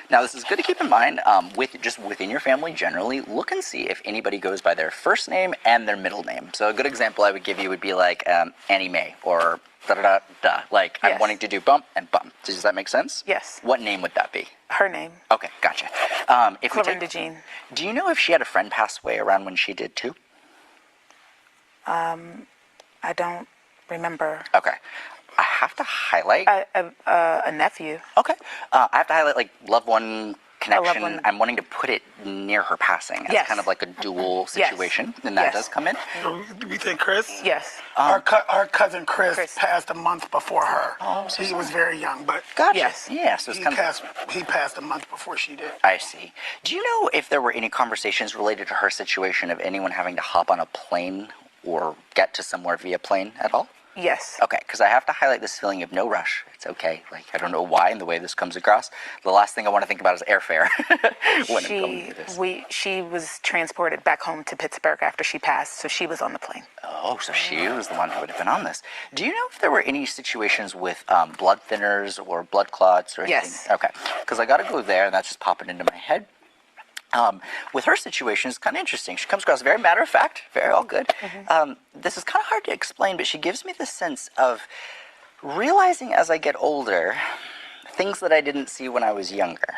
Now, this is good to keep in mind within your family generally. Look and see if anybody goes by their first name and their middle name. So a good example I would give you would be like Annie Mae or da-da-da-da. Like, yes. I'm wanting to do bump and bump. Does that make sense? Yes. What name would that be? Her name. Okay, gotcha. Clorinda Jean. Do you know if she had a friend pass away around when she did too? I don't remember. Okay. I have to highlight. A nephew. Okay. I have to highlight like loved one connection. loved one. I'm wanting to put it near her passing. It's Yes. kind of like a dual Yes. situation, and that Yes. does come in. Do we think Chris? Yes. Our cousin Chris passed a month before her. Oh, so he was very young, but Gotcha. Yes. Yeah. So it's he kind of. passed a month before she did. I see. Do you know if there were any conversations related to her situation of anyone having to hop on a plane or get to somewhere via plane at all? Yes. Okay, because I have to highlight this feeling of no rush. It's okay. Like, I don't know why and the way this comes across. The last thing I want to think about is airfare when I'm going through this. She was transported back home to Pittsburgh after she passed, so she was on the plane. Oh, so she was the one who would have been on this. Do you know if there were any situations with blood thinners or blood clots or anything? Yes. Okay, because I got to go there, and that's just popping into my head. With her situation, it's kind of interesting. She comes across very matter of fact, very all good. This is kind of hard to explain, but she gives me the sense of realizing as I get older things that I didn't see when I was younger.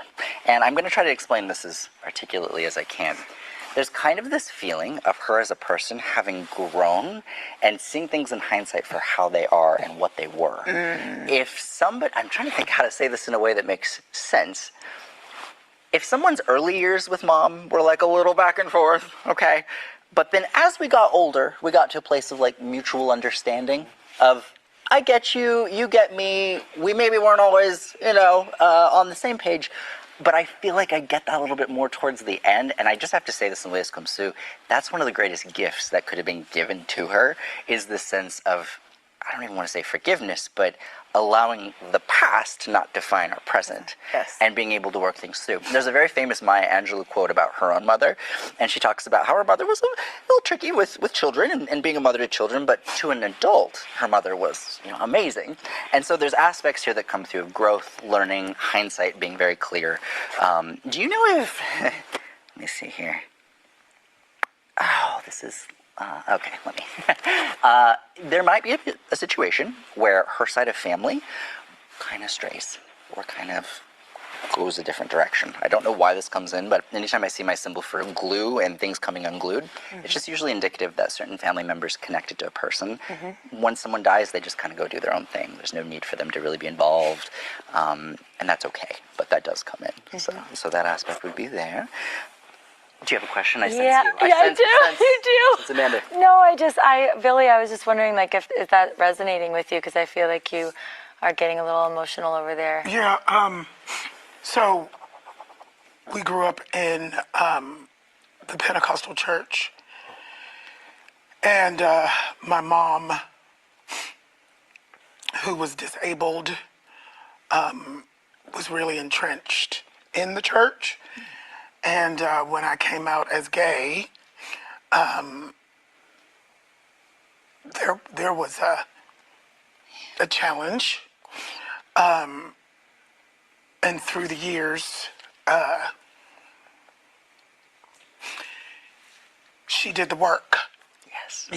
And I'm going to try to explain this as articulately as I can. There's kind of this feeling of her as a person having grown and seeing things in hindsight for how they are and what they were. If somebody, I'm trying to think how to say this in a way that makes sense. If someone's early years with mom were like a little back and forth, okay, but then as we got older, we got to a place of like mutual understanding of, I get you, you get me, we maybe weren't always, on the same page, but I feel like I get that a little bit more towards the end, and I just have to say this in the way this comes through, that's one of the greatest gifts that could have been given to her, is the sense of, I don't even want to say forgiveness, but allowing the past to not define our present. Yes. And being able to work things through. There's a very famous Maya Angelou quote about her own mother, and she talks about how her mother was a little tricky with children and being a mother to children, but to an adult, her mother was amazing. And so there's aspects here that come through of growth, learning, hindsight being very clear. Do you know if, let me see here. Oh, this is... okay, let me. There might be a situation where her side of family kind of strays or kind of goes a different direction. I don't know why this comes in, but anytime I see my symbol for glue and things coming unglued, it's just usually indicative that certain family members connected to a person. When someone dies, they just kind of go do their own thing. There's no need for them to really be involved, and that's okay, but that does come in. So that aspect would be there. Do you have a question? I sense you. I do. You do. It's Amanda. No, Billy, I was just wondering, like, if that resonating with you, because I feel like you are getting a little emotional over there. Yeah. So we grew up in the Pentecostal church, and my mom, who was disabled, was really entrenched in the church. And when I came out as gay, there was a challenge. And through the years, she did the work. Yes.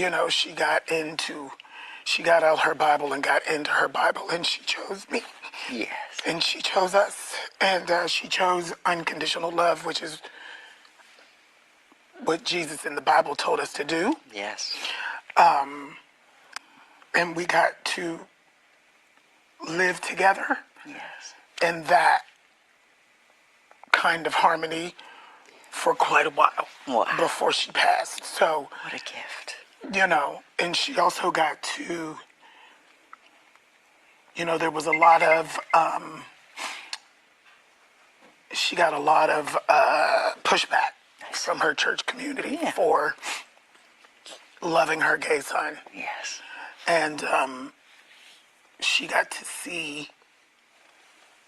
She got out her Bible and got into her Bible, and she chose me. Yes. And she chose us, and she chose unconditional love, which is what Jesus in the Bible told us to do. Yes. And we got to live together Yes. in that kind of harmony for quite a while Wow. before she passed. So, What a gift. and she also got to, there was a lot of, she got a lot of pushback from her church community for loving her gay son. Yes. And she got to see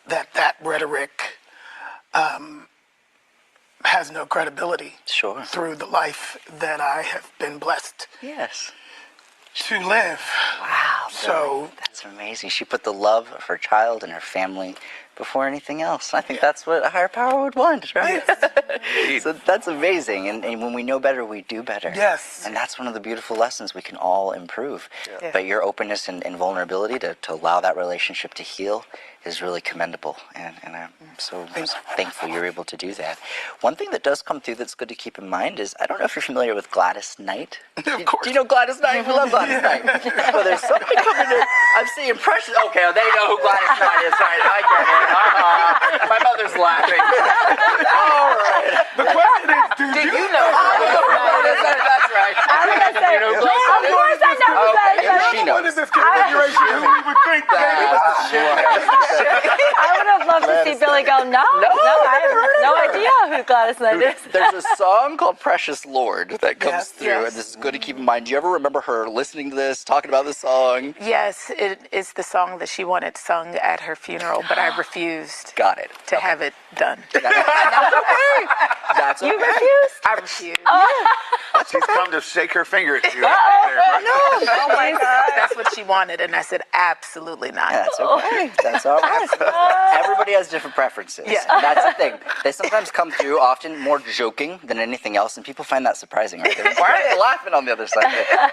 that rhetoric has no credibility Sure. through the life that I have been blessed Yes. to live. Wow. So That's amazing. She put the love of her child and her family before anything else. I think that's what a higher power would want, right? So that's amazing. And when we know better, we do better. Yes. And that's one of the beautiful lessons we can all improve. Yeah. But your openness and vulnerability to allow that relationship to heal is really commendable. And I'm so thankful you're able to do that. One thing that does come through that's good to keep in mind is, I don't know if you're familiar with Gladys Knight. Of course. Do you know Gladys Knight? We love Gladys Knight. Well, there's somebody coming in. I'm seeing impressions. Okay, well, they know who Gladys Knight is. Right, I get it. My mother's laughing. All right. the question is, do you know? That's right. I was going to say, of course I know who that is. She knows. this configuration who we would think, baby. I would have loved to see Billy go, no, I have no idea who Gladys Knight is. There's a song called Precious Lord that comes Yes, through, yes. and this is good to keep in mind. Do you ever remember her listening to this, talking about this song? Yes, it is the song that she wanted sung at her funeral, but I refused Got it. to have it done. That's okay. That's okay. You refused? I refused. She's come to shake her finger at you. Oh my God. That's what she wanted, and I said, absolutely not. That's okay. That's all right. Everybody has different preferences. Yeah. And that's the thing. They sometimes come through often more joking than anything else, and people find that surprising. Right? Why are they laughing on the other side?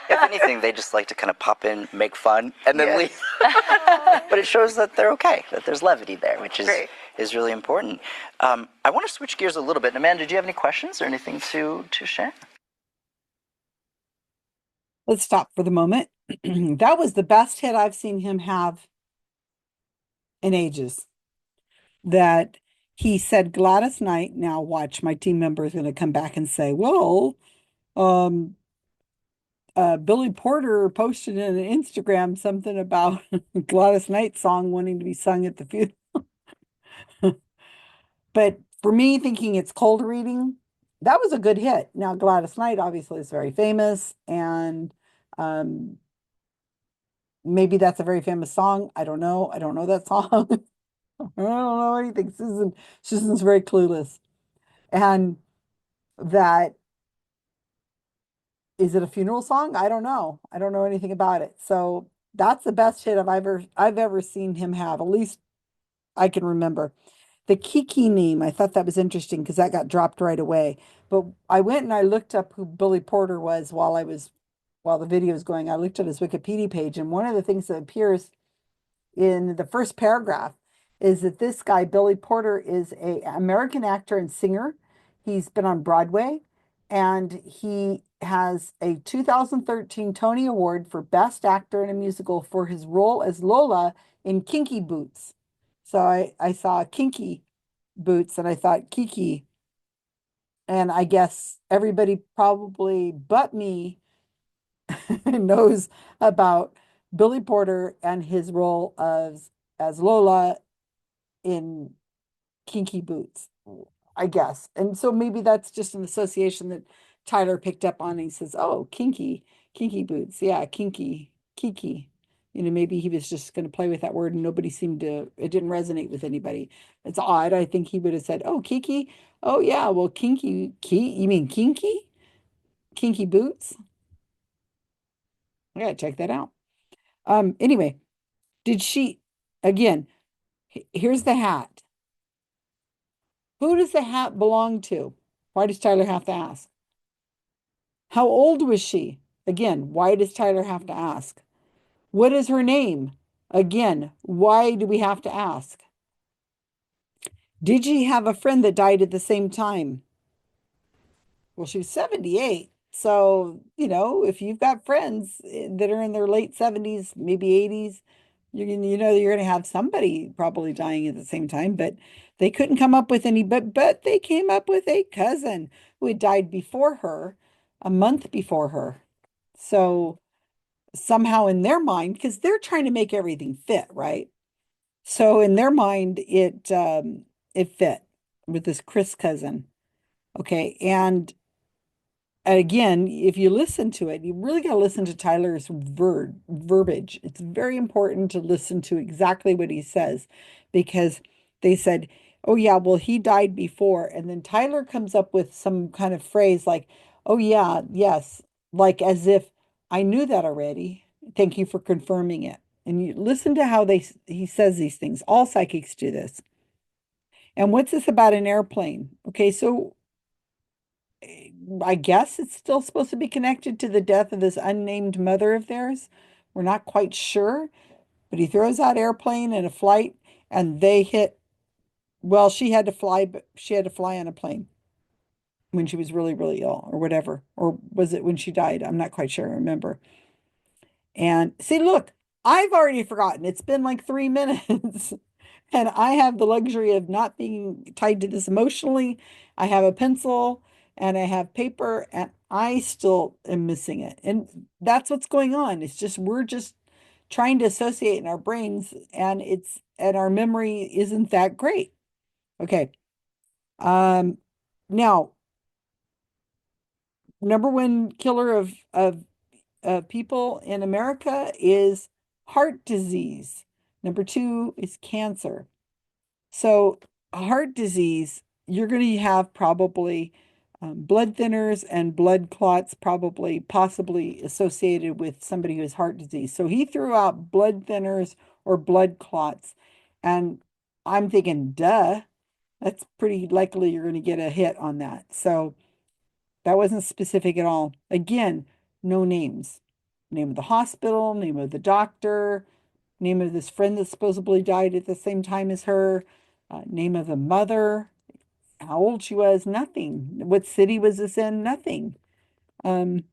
If anything, they just like to kind of pop in, make fun, and then leave. But it shows that they're okay, that there's levity there, which is really important. I want to switch gears a little bit. And Amanda, did you have any questions or anything to share? Let's stop for the moment. That was the best hit I've seen him have in ages. That he said Gladys Knight. Now watch, my team member is going to come back and say, well, Billy Porter posted in an Instagram something about Gladys Knight song wanting to be sung at the funeral. But for me, thinking it's cold reading, that was a good hit. Now, Gladys Knight obviously is very famous, and maybe that's a very famous song. I don't know. I don't know that song. I don't know anything. Susan's very clueless. And that, is it a funeral song? I don't know. I don't know anything about it. So that's the best hit I've ever seen him have, at least I can remember. The Kiki name, I thought that was interesting because that got dropped right away. But I went and I looked up who Billy Porter was while the video was going. I looked at his Wikipedia page, and one of the things that appears in the first paragraph is that this guy, Billy Porter, is an American actor and singer. He's been on Broadway, and he has a 2013 Tony Award for Best Actor in a Musical for his role as Lola in Kinky Boots. So I saw Kinky Boots and I thought Kiki. And I guess everybody probably but me knows about Billy Porter and his role as Lola in Kinky Boots, I guess. And so maybe that's just an association that Tyler picked up on, and he says, oh, Kinky Boots. Yeah, Kiki. Maybe he was just going to play with that word and it didn't resonate with anybody. It's odd. I think he would have said, oh, Kiki. Oh, yeah. Well, you mean Kinky? Kinky Boots? I gotta check that out. Anyway, again, here's the hat. Who does the hat belong to? Why does Tyler have to ask? How old was she? Again, why does Tyler have to ask? What is her name? Again, why do we have to ask? Did she have a friend that died at the same time? Well, she was 78. So, if you've got friends that are in their late 70s, maybe 80s, you're going to have somebody probably dying at the same time, but they couldn't come up with any, but they came up with a cousin who had died before her, a month before her. So somehow in their mind, because they're trying to make everything fit, right? So in their mind, it fit with this Chris cousin. Okay. And again, if you listen to it, you really got to listen to Tyler's verbiage. It's very important to listen to exactly what he says, because they said, oh yeah, well, he died before. And then Tyler comes up with some kind of phrase like, oh yeah, yes, like as if I knew that already. Thank you for confirming it. And you listen to how he says these things. All psychics do this. And what's this about an airplane? Okay, so I guess it's still supposed to be connected to the death of this unnamed mother of theirs. We're not quite sure, but he throws out airplane and a flight, and they hit. Well, she had to fly, but she had to fly on a plane when she was really, really ill or whatever. Or was it when she died? I'm not quite sure. I remember. And see, look, I've already forgotten. It's been like 3 minutes. And I have the luxury of not being tied to this emotionally. I have a pencil and I have paper, and I still am missing it. And that's what's going on. It's just, we're just trying to associate in our brains, and our memory isn't that great. Okay. Now, number one killer of people in America is heart disease. Number two is cancer. So, heart disease, you're going to have probably blood thinners and blood clots, probably possibly associated with somebody who has heart disease. So, he threw out blood thinners or blood clots. And I'm thinking, duh, that's pretty likely you're going to get a hit on that. So, that wasn't specific at all. Again, no names. Name of the hospital, name of the doctor, name of this friend that supposedly died at the same time as her, name of the mother, how old she was, nothing. What city was this in? Nothing. And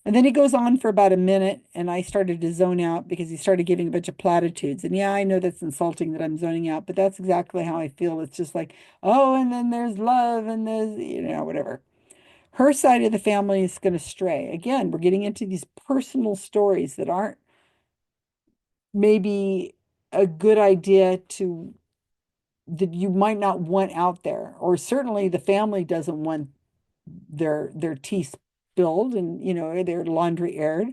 then he goes on for about a minute, and I started to zone out because he started giving a bunch of platitudes. And yeah, I know that's insulting that I'm zoning out, but that's exactly how I feel. It's just like, oh, and then there's love, and there's, whatever. Her side of the family is going to stray. Again, we're getting into these personal stories that aren't maybe a good idea that you might not want out there, or certainly the family doesn't want their tea spilled and their laundry aired.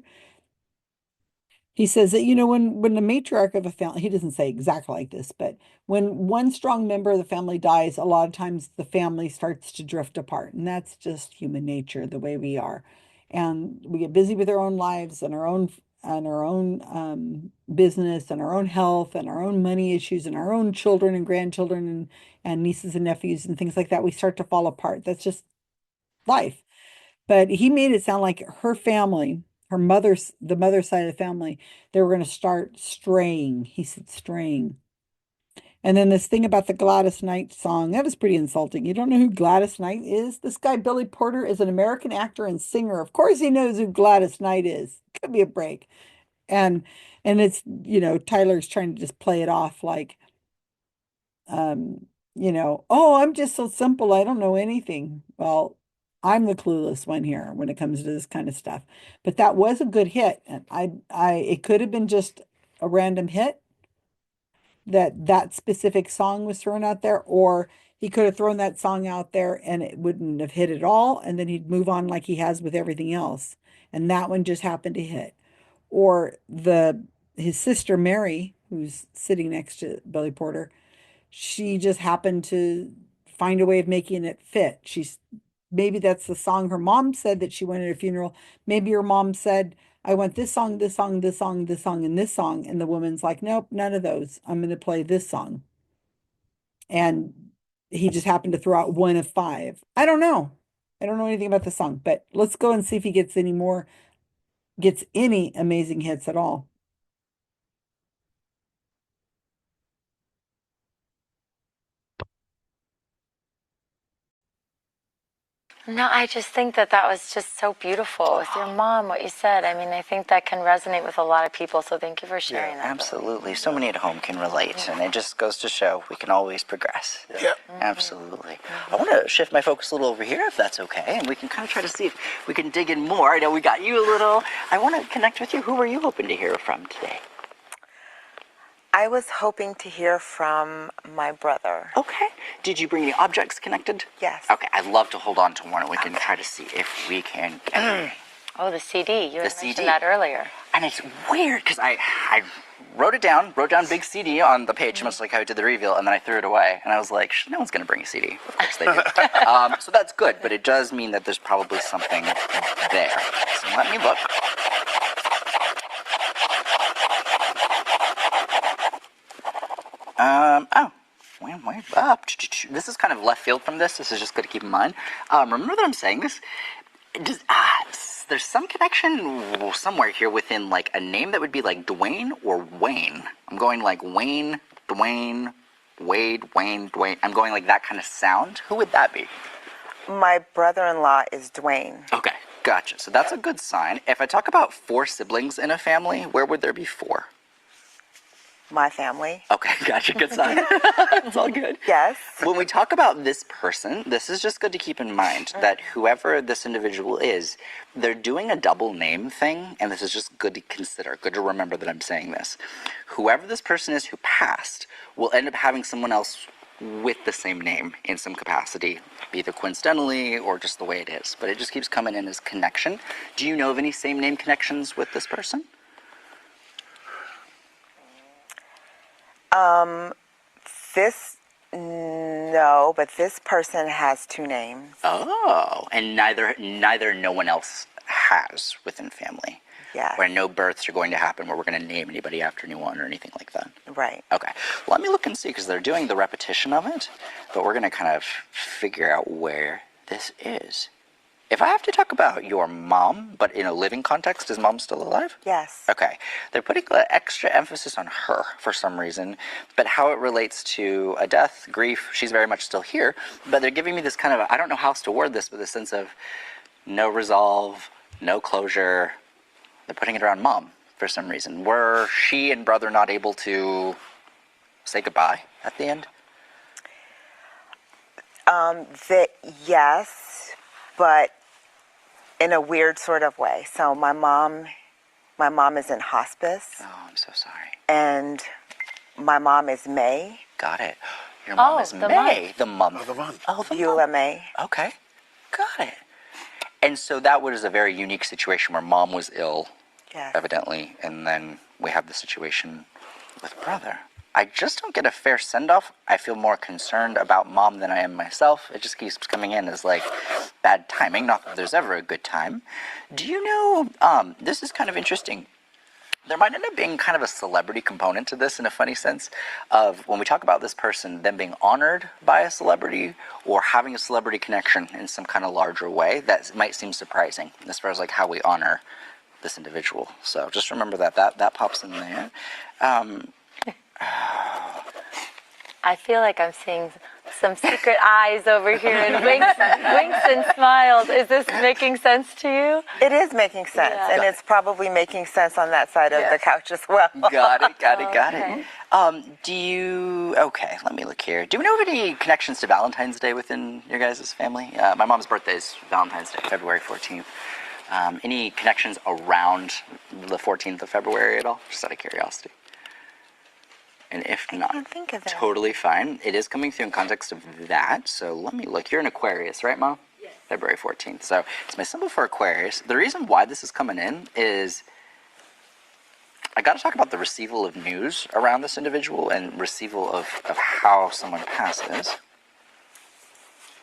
He says that, when the matriarch of a family, he doesn't say exactly like this, but when one strong member of the family dies, a lot of times the family starts to drift apart. And that's just human nature, the way we are. And we get busy with our own lives and our own business and our own health and our own money issues and our own children and grandchildren and nieces and nephews and things like that. We start to fall apart. That's just life. But he made it sound like her family, the mother's side of the family, they were going to start straying. He said straying. And then this thing about the Gladys Knight song, that was pretty insulting. You don't know who Gladys Knight is? This guy, Billy Porter, is an American actor and singer. Of course he knows who Gladys Knight is. Give me a break. And it's, Tyler's trying to just play it off like, oh, I'm just so simple. I don't know anything. Well, I'm the clueless one here when it comes to this kind of stuff. But that was a good hit. And it could have been just a random hit that specific song was thrown out there, or he could have thrown that song out there and it wouldn't have hit at all. And then he'd move on like he has with everything else. And that one just happened to hit. Or his sister Mary, who's sitting next to Billy Porter, she just happened to find a way of making it fit. Maybe that's the song her mom said that she went at a funeral. Maybe her mom said, I want this song, this song, this song, this song, and this song. And the woman's like, nope, none of those. I'm going to play this song. And he just happened to throw out one of five. I don't know. I don't know anything about the song, but let's go and see if he gets any amazing hits at all. No, I just think that was just so beautiful with your mom, what you said. I mean, I think that can resonate with a lot of people. So thank you for sharing that. Absolutely. So many at home can relate, and it just goes to show we can always progress. Yeah. Absolutely. I want to shift my focus a little over here, if that's okay, and we can kind of try to see if we can dig in more. I know we got you a little. I want to connect with you. Who are you hoping to hear from today? I was hoping to hear from my brother. Okay. Did you bring any objects connected? Yes. Okay. I'd love to hold on to one, and we can try to see if we can get it. Oh, the CD. You had CD. mentioned that earlier. And it's weird because I wrote down big CD on the page, much like how I did the reveal, and then I threw it away. And I was like, no one's going to bring a CD. Of course they do. So that's good, but it does mean that there's probably something there. So let me look. Way up. This is kind of left field from this. This is just good to keep in mind. Remember that I'm saying this? There's some connection somewhere here within like a name that would be like Dwayne or Wayne. I'm going like Wayne, Dwayne, Wade, Wayne, Dwayne. I'm going like that kind of sound. Who would that be? My brother-in-law is Dwayne. Okay, gotcha. So that's a good sign. If I talk about 4 siblings in a family, where would there be 4? my family. Okay, gotcha. Good sign. It's all good. Yes. When we talk about this person, this is just good to keep in mind that whoever this individual is, they're doing a double name thing, and this is just good to consider, good to remember that I'm saying this. Whoever this person is who passed will end up having someone else with the same name in some capacity, either coincidentally or just the way it is. But it just keeps coming in as connection. Do you know of any same name connections with this person? No, but this person has two names. Oh, and neither no one else has within family. Yes. Where no births are going to happen where we're going to name anybody after anyone or anything like that. Right. Okay. Let me look and see, because they're doing the repetition of it, but we're going to kind of figure out where this is. If I have to talk about your mom, but in a living context, is mom still alive? Yes. Okay. They're putting extra emphasis on her for some reason, but how it relates to a death, grief, she's very much still here, but they're giving me this kind of, I don't know how else to word this, but this sense of no resolve, no closure. They're putting it around mom for some reason. Were she and brother not able to say goodbye at the end? Yes, but in a weird sort of way. So my mom is in hospice, Oh, I'm so sorry. and my mom is May, Got it. Your mom Oh, is the May, the month. Oh, the month. Oh, the month. Beulah May. Okay. Got it. And so that was a very unique situation where mom was ill, Yes. evidently, and then we have the situation with brother. I just don't get a fair send-off. I feel more concerned about mom than I am myself. It just keeps coming in as like bad timing. Not that there's ever a good time. Do you know, this is kind of interesting. There might end up being kind of a celebrity component to this in a funny sense of when we talk about this person, them being honored by a celebrity or having a celebrity connection in some kind of larger way. That might seem surprising as far as like how we honor this individual. So just remember that pops in there. I feel like I'm seeing some secret eyes over here and winks and smiles. Is this making sense to you? It is making sense, Yeah. and it's probably making sense on that side of the couch as well. Got it. Okay. Okay, let me look here. Do we know of any connections to Valentine's Day within your guys' family? My mom's birthday is Valentine's Day, February 14th. Any connections around the 14th of February at all? Just out of curiosity. And if not, can't think of it. totally fine. It is coming through in context of that. So let me look. You're an Aquarius, right, Mom? Yes. February 14th. So it's my symbol for Aquarius. The reason why this is coming in is I got to talk about the receival of news around this individual and receival of how someone passes.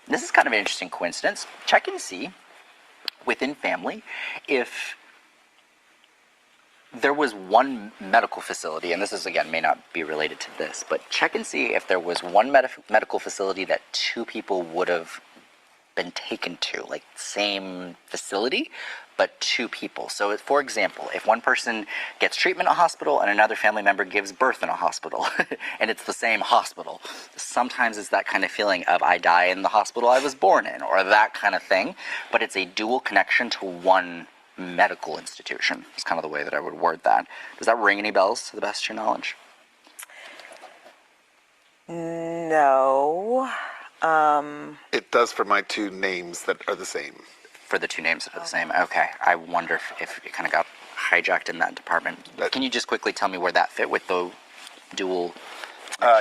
This is kind of an interesting coincidence. Check and see within family if there was one medical facility, and this is again may not be related to this, but check and see if there was one medical facility that two people would have been taken to, like same facility, but two people. So for example, if one person gets treatment in a hospital and another family member gives birth in a hospital, and it's the same hospital, sometimes it's that kind of feeling of I die in the hospital I was born in, or that kind of thing, but it's a dual connection to one medical institution. It's kind of the way that I would word that. Does that ring any bells to the best of your knowledge? No. It does for my two names that are the same. For the two names that are the same. Okay. I wonder if it kind of got hijacked in that department. Can you just quickly tell me where that fit with the dual?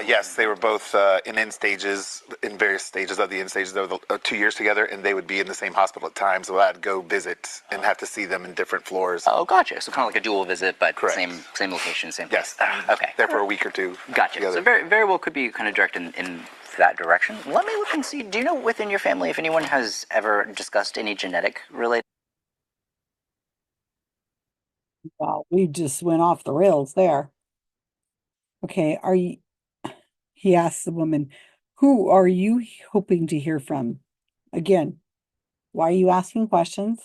Yes, they were both in various stages of the end stages. They were 2 years together, and they would be in the same hospital at times. So I'd go visit and have to see them in different floors. Oh, gotcha. So kind of like a dual visit, but Correct. same location, same Yes. place. Okay. There for a week or two. Gotcha. Together. So very well could be kind of direct in that direction. Let me look and see. Do you know within your family if anyone has ever discussed any genetic related? Wow, we just went off the rails there. Okay, he asked the woman, who are you hoping to hear from? Again, why are you asking questions?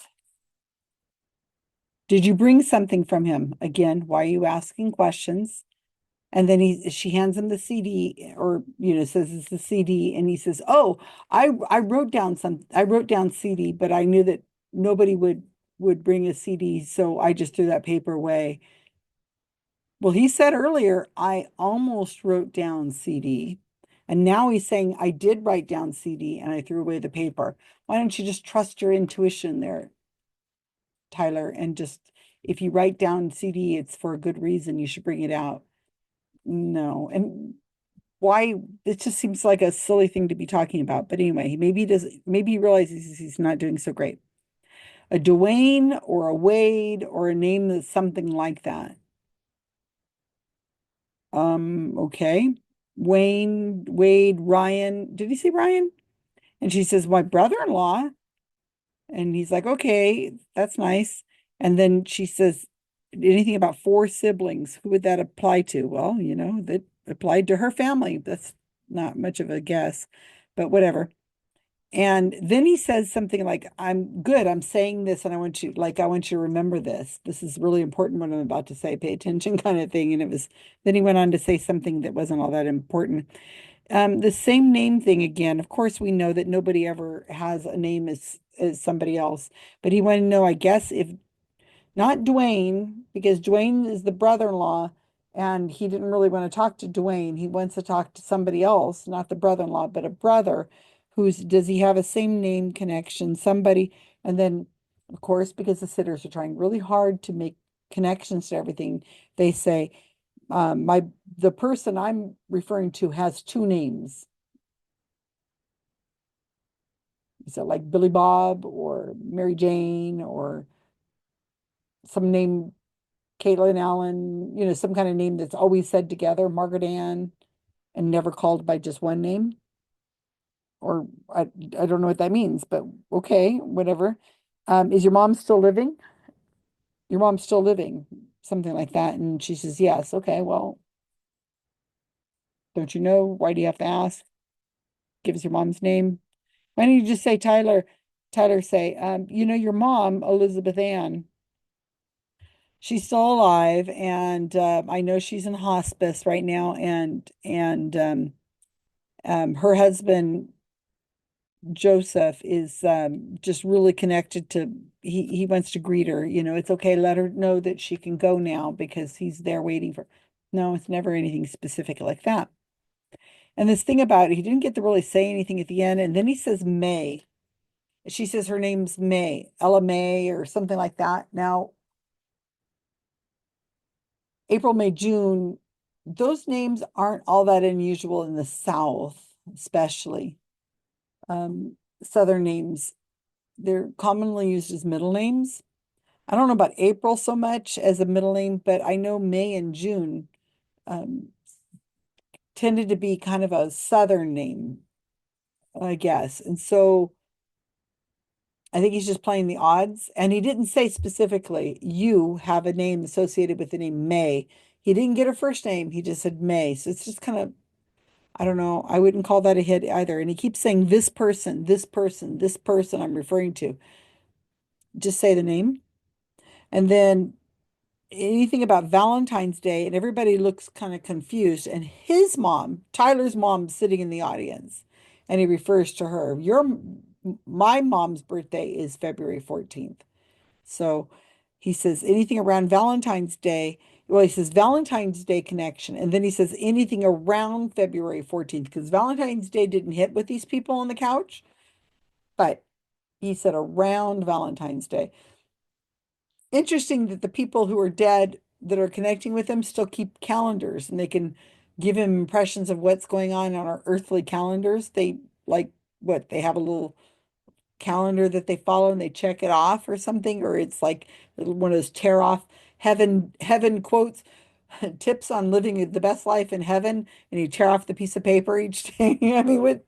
Did you bring something from him? Again, why are you asking questions? And then she hands him the CD, or says it's the CD, and he says, "Oh, I wrote down CD, but I knew that nobody would bring a CD, so I just threw that paper away." Well, he said earlier, I almost wrote down CD. And now he's saying, I did write down CD and I threw away the paper. Why don't you just trust your intuition there, Tyler? And just, if you write down CD, it's for a good reason. You should bring it out. No. And why? It just seems like a silly thing to be talking about. But anyway, maybe he does, maybe he realizes he's not doing so great. A Dwayne or a Wade or a name that's something like that. Okay. Wayne, Wade, Ryan. Did he say Ryan? And she says, my brother-in-law. And he's like, okay, that's nice. And then she says, anything about four siblings, who would that apply to? Well, that applied to her family. That's not much of a guess, but whatever. And then he says something like, I'm good. I'm saying this and I want you to remember this. This is really important what I'm about to say. Pay attention kind of thing. And then he went on to say something that wasn't all that important. The same name thing again. Of course, we know that nobody ever has a name as somebody else, but he wanted to know, I guess, if not Dwayne, because Dwayne is the brother-in-law, and he didn't really want to talk to Dwayne. He wants to talk to somebody else, not the brother-in-law, but a brother does he have a same name connection? Somebody, and then, of course, because the sitters are trying really hard to make connections to everything, they say, the person I'm referring to has two names. Is it like Billy Bob or Mary Jane or some name, Caitlin Allen, some kind of name that's always said together, Margaret Ann, and never called by just one name? Or I don't know what that means, but okay, whatever. Is your mom still living? Your mom's still living, something like that. And she says, yes. Okay, well, don't you know? Why do you have to ask? Give us your mom's name. Why don't you just say Tyler? Tyler say, your mom, Elizabeth Ann, she's still alive, and I know she's in hospice right now, and her husband Joseph is just really connected to. He wants to greet her. It's okay. Let her know that she can go now because he's there waiting for. No, it's never anything specific like that. And this thing about he didn't get to really say anything at the end, and then he says May. She says her name's May, Ella May, or something like that. Now, April, May, June, those names aren't all that unusual in the South, especially. Southern names, they're commonly used as middle names. I don't know about April so much as a middle name, but I know May and June um, tended to be kind of a Southern name, I guess. And so I think he's just playing the odds. And he didn't say specifically, you have a name associated with the name May. He didn't get her first name. He just said May. So it's just kind of, I don't know. I wouldn't call that a hit either. And he keeps saying this person, this person, this person I'm referring to. Just say the name. And then anything about Valentine's Day, and everybody looks kind of confused. And his mom, Tyler's mom, sitting in the audience, and he refers to her. My mom's birthday is February 14th. So he says anything around Valentine's Day. Well, he says Valentine's Day connection, and then he says anything around February 14th, because Valentine's Day didn't hit with these people on the couch, but he said around Valentine's Day. Interesting that the people who are dead that are connecting with him still keep calendars, and they can give him impressions of what's going on our earthly calendars. They like what they have a little calendar that they follow and they check it off or something, or it's like one of those tear off heaven quotes, tips on living the best life in heaven, and you tear off the piece of paper each day. I mean,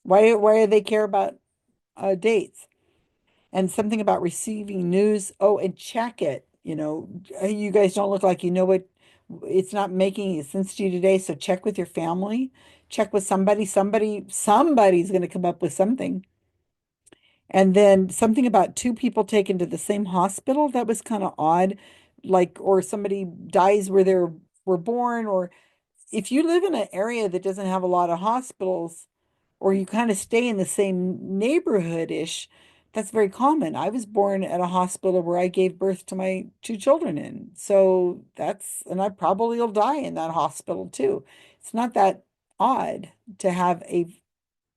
why do they care about dates? And something about receiving news. Oh, and check it. You guys don't look like you know what. It's not making any sense to you today, so check with your family. Check with somebody. Somebody's going to come up with something. And then something about two people taken to the same hospital. That was kind of odd. Like, or somebody dies where were born, or if you live in an area that doesn't have a lot of hospitals, or you kind of stay in the same neighborhood-ish, that's very common. I was born at a hospital where I gave birth to my 2 children in. So and I probably will die in that hospital too. It's not that odd to have a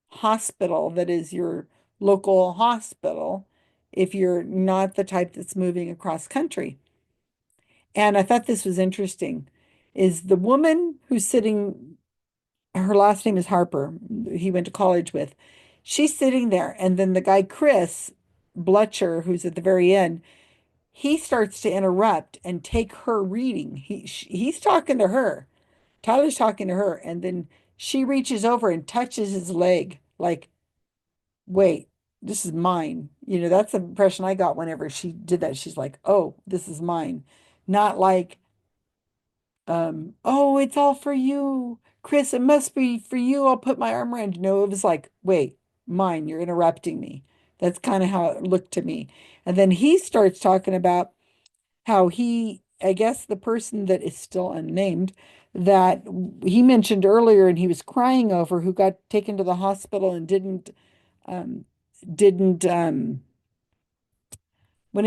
hospital that is your local hospital if you're not the type that's moving across country. And I thought this was interesting, is the woman who's sitting, her last name is Harper, he went to college with. She's sitting there, and then the guy, Chris Bletcher, who's at the very end, he starts to interrupt and take her reading. He's talking to her. Tyler's talking to her, and then she reaches over and touches his leg, like, wait, this is mine. That's the impression I got whenever she did that. She's like, oh, this is mine. Not like, oh, it's all for you, Chris, it must be for you. I'll put my arm around you. No, it was like, wait, mine, you're interrupting me. That's kind of how it looked to me. And then he starts talking about how I guess the person that is still unnamed, that he mentioned earlier and he was crying over, who got taken to the hospital and didn't went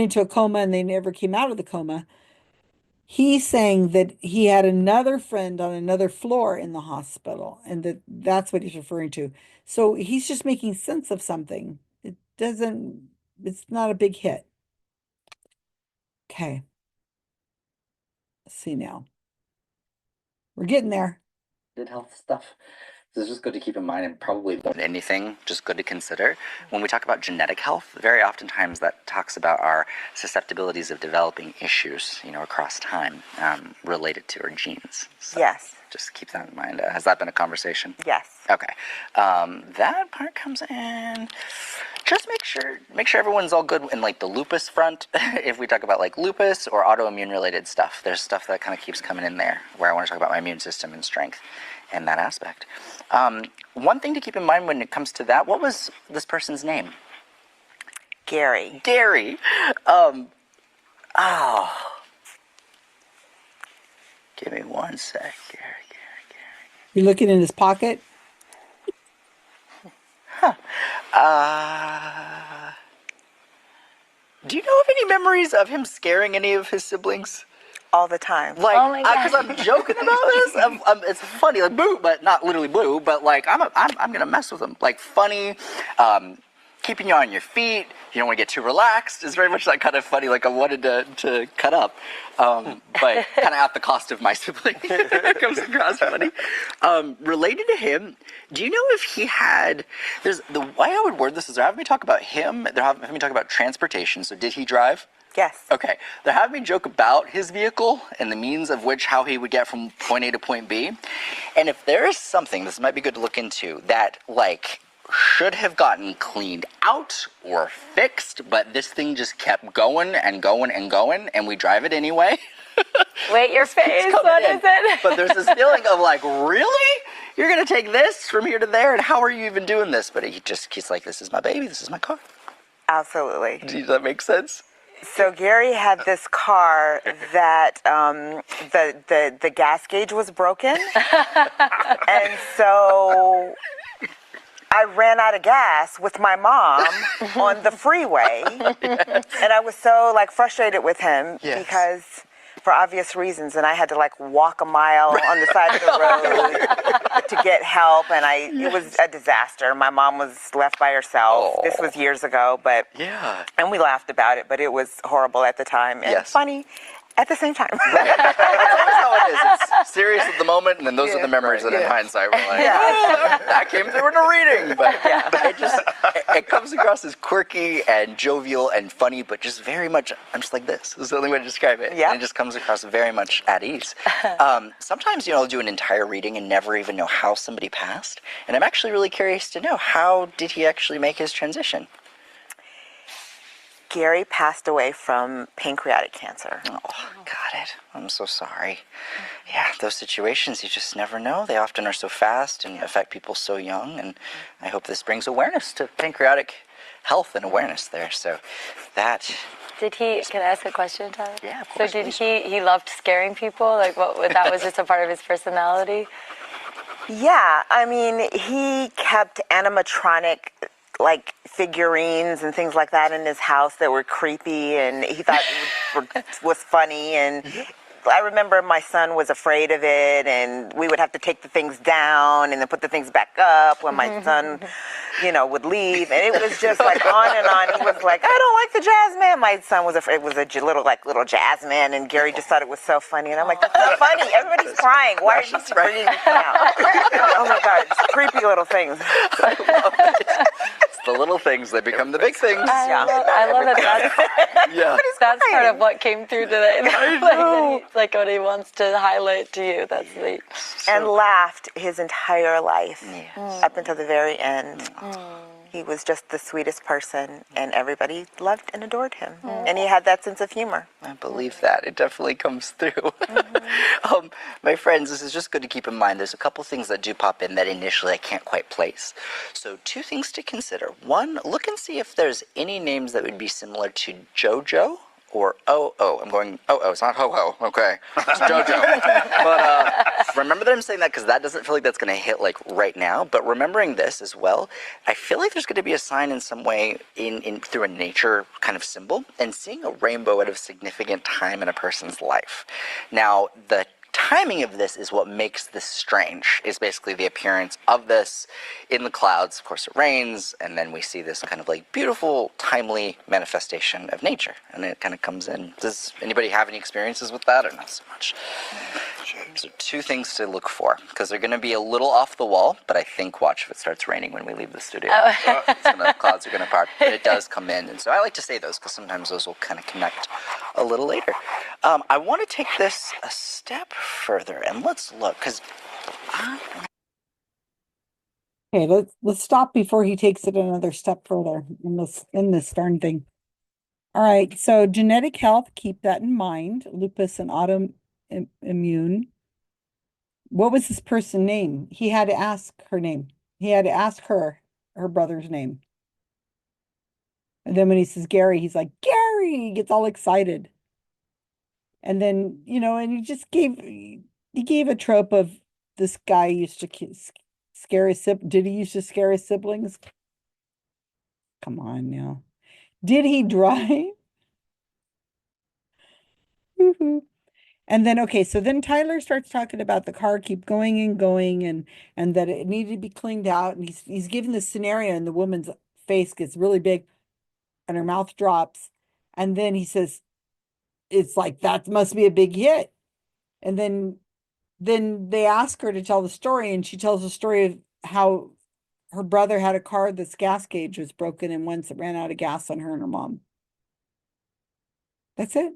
into a coma and they never came out of the coma. He's saying that he had another friend on another floor in the hospital, and that's what he's referring to. So he's just making sense of something. It's not a big hit. Okay. Let's see now. We're getting there. Health stuff. So it's just good to keep in mind, and probably more than anything, just good to consider. When we talk about genetic health, very oftentimes that talks about our susceptibilities of developing issues, across time, related to our genes. So Yes. just keep that in mind. Has that been a conversation? Yes. Okay. That part comes in. Just make sure everyone's all good in like the lupus front. If we talk about like lupus or autoimmune related stuff, there's stuff that kind of keeps coming in there where I want to talk about my immune system and strength in that aspect. One thing to keep in mind when it comes to that, what was this person's name? Gary. Gary. Give me one sec. Gary. You're looking in his pocket? Do you know of any memories of him scaring any of his siblings? All the time. Like, Oh my God. because I'm joking about this. It's funny, like boo, but not literally boo. But like, I'm gonna mess with him. Like funny, keeping you on your feet. You don't want to get too relaxed. It's very much that kind of funny. Like I wanted to cut up, but kind of at the cost of my sibling. It comes across funny. Related to him, do you know if he had? There's the way I would word this is they're having me talk about him. They're having me talk about transportation. So did he drive? Yes. Okay. They're having me joke about his vehicle and the means of which how he would get from point A to point B. And if there is something, this might be good to look into, that like should have gotten cleaned out or fixed, but this thing just kept going and going and going, and we drive it anyway. Wait, your face, what is it? But there's this feeling of like, really? You're going to take this from here to there, and how are you even doing this? But he's like, this is my baby, this is my car. Absolutely. Does that make sense? So Gary had this car that the gas gauge was broken, and so I ran out of gas with my mom on the freeway, and I was so like frustrated with him because for obvious reasons, and I had to like walk a mile on the side of the road to get help, and it was a disaster. My mom was left by herself. This was years ago, but and we laughed about it, but it was horrible at the time and funny at the same time. That's how it is. It's serious at the moment, and then those are the memories that in hindsight we're like, oh, that came through in a reading. But it comes across as quirky and jovial and funny, but just very much, I'm just like this. This is the only way to describe it. Yeah. And it just comes across very much at ease. Sometimes, I'll do an entire reading and never even know how somebody passed. And I'm actually really curious to know, how did he actually make his transition? Gary passed away from pancreatic cancer. Oh, got it. I'm so sorry. Yeah, those situations, you just never know. They often are so fast and affect people so young. And I hope this brings awareness to pancreatic health and awareness there. So that... Can I ask a question, Tyler? Yeah, of course. So he loved scaring people? Like that was just a part of his personality? Yeah, I mean, he kept animatronic like figurines and things like that in his house that were creepy, and he thought was funny. And I remember my son was afraid of it, and we would have to take the things down and then put the things back up when my son, would leave. And it was just like on and on. He was like, I don't like the jazz man. My son was afraid. It was a little jazz man, and Gary just thought it was so funny. And I'm like, that's not funny. Everybody's crying. Why are you bringing this out? Oh my God, it's creepy little things. It's the little things that become the big things. I love it. That's part of what came through today. Like what he wants to highlight to you. That's neat. And laughed his entire life up until the very end. He was just the sweetest person, and everybody loved and adored him. And he had that sense of humor. I believe that. It definitely comes through. My friends, this is just good to keep in mind. There's a couple things that do pop in that initially I can't quite place. So 2 things to consider. 1, look and see if there's any names that would be similar to JoJo or Oh-Oh. I'm going, Oh-Oh, it's not Ho-Ho. Okay. It's JoJo. But remember that I'm saying that because that doesn't feel like that's going to hit like right now. But remembering this as well, I feel like there's going to be a sign in some way in through a nature kind of symbol and seeing a rainbow at a significant time in a person's life. Now, the timing of this is what makes this strange, is basically the appearance of this in the clouds. Of course, it rains, and then we see this kind of like beautiful, timely manifestation of nature, and it kind of comes in. Does anybody have any experiences with that, or not so much? So 2 things to look for, because they're going to be a little off the wall, but I think, watch if it starts raining when we leave the studio. The clouds are going to part, but it does come in, and so I like to say those, because sometimes those will kind of connect a little later. I want to take this a step further, and let's look, because Okay, let's stop before he takes it another step further in this darn thing. All right, so genetic health, keep that in mind. Lupus and autoimmune. What was this person's name? He had to ask her name. He had to ask her brother's name. And then when he says Gary, he's like, Gary, he gets all excited. And then, and he gave a trope of this guy used to scare his siblings. Did he used to scare his siblings? Come on now. Did he drive? And then, okay, so then Tyler starts talking about the car keep going and going, and that it needed to be cleaned out. And he's given this scenario, and the woman's face gets really big and her mouth drops. And then he says, it's like, that must be a big hit. And then they ask her to tell the story, and she tells the story of how her brother had a car that's gas gauge was broken, and once it ran out of gas on her and her mom. That's it.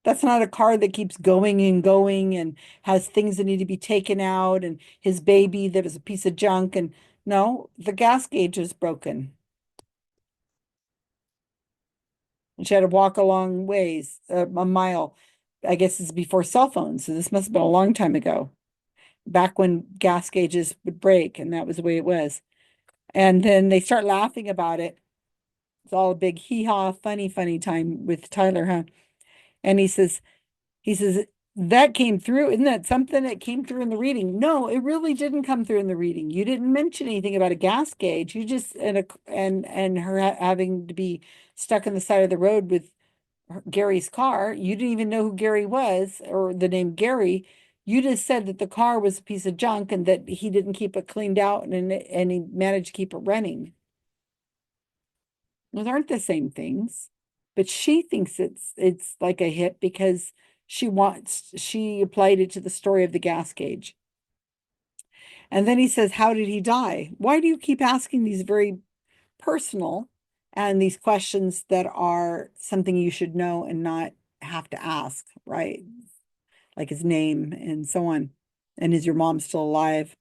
That's not a car that keeps going and going and has things that need to be taken out, and his baby that was a piece of junk. And no, the gas gauge is broken. And she had to walk a long ways, a mile. I guess it's before cell phones, so this must have been a long time ago, back when gas gauges would break, and that was the way it was. And then they start laughing about it. It's all a big hee-haw, funny time with Tyler, huh? And he says, that came through. Isn't that something that came through in the reading? No, it really didn't come through in the reading. You didn't mention anything about a gas gauge. You just, and her having to be stuck on the side of the road with Gary's car. You didn't even know who Gary was or the name Gary. You just said that the car was a piece of junk and that he didn't keep it cleaned out, and he managed to keep it running. Those aren't the same things. But she thinks it's like a hit because she applied it to the story of the gas gauge. And then he says, how did he die? Why do you keep asking these very personal and these questions that are something you should know and not have to ask, right? Like his name and so on. And is your mom still alive?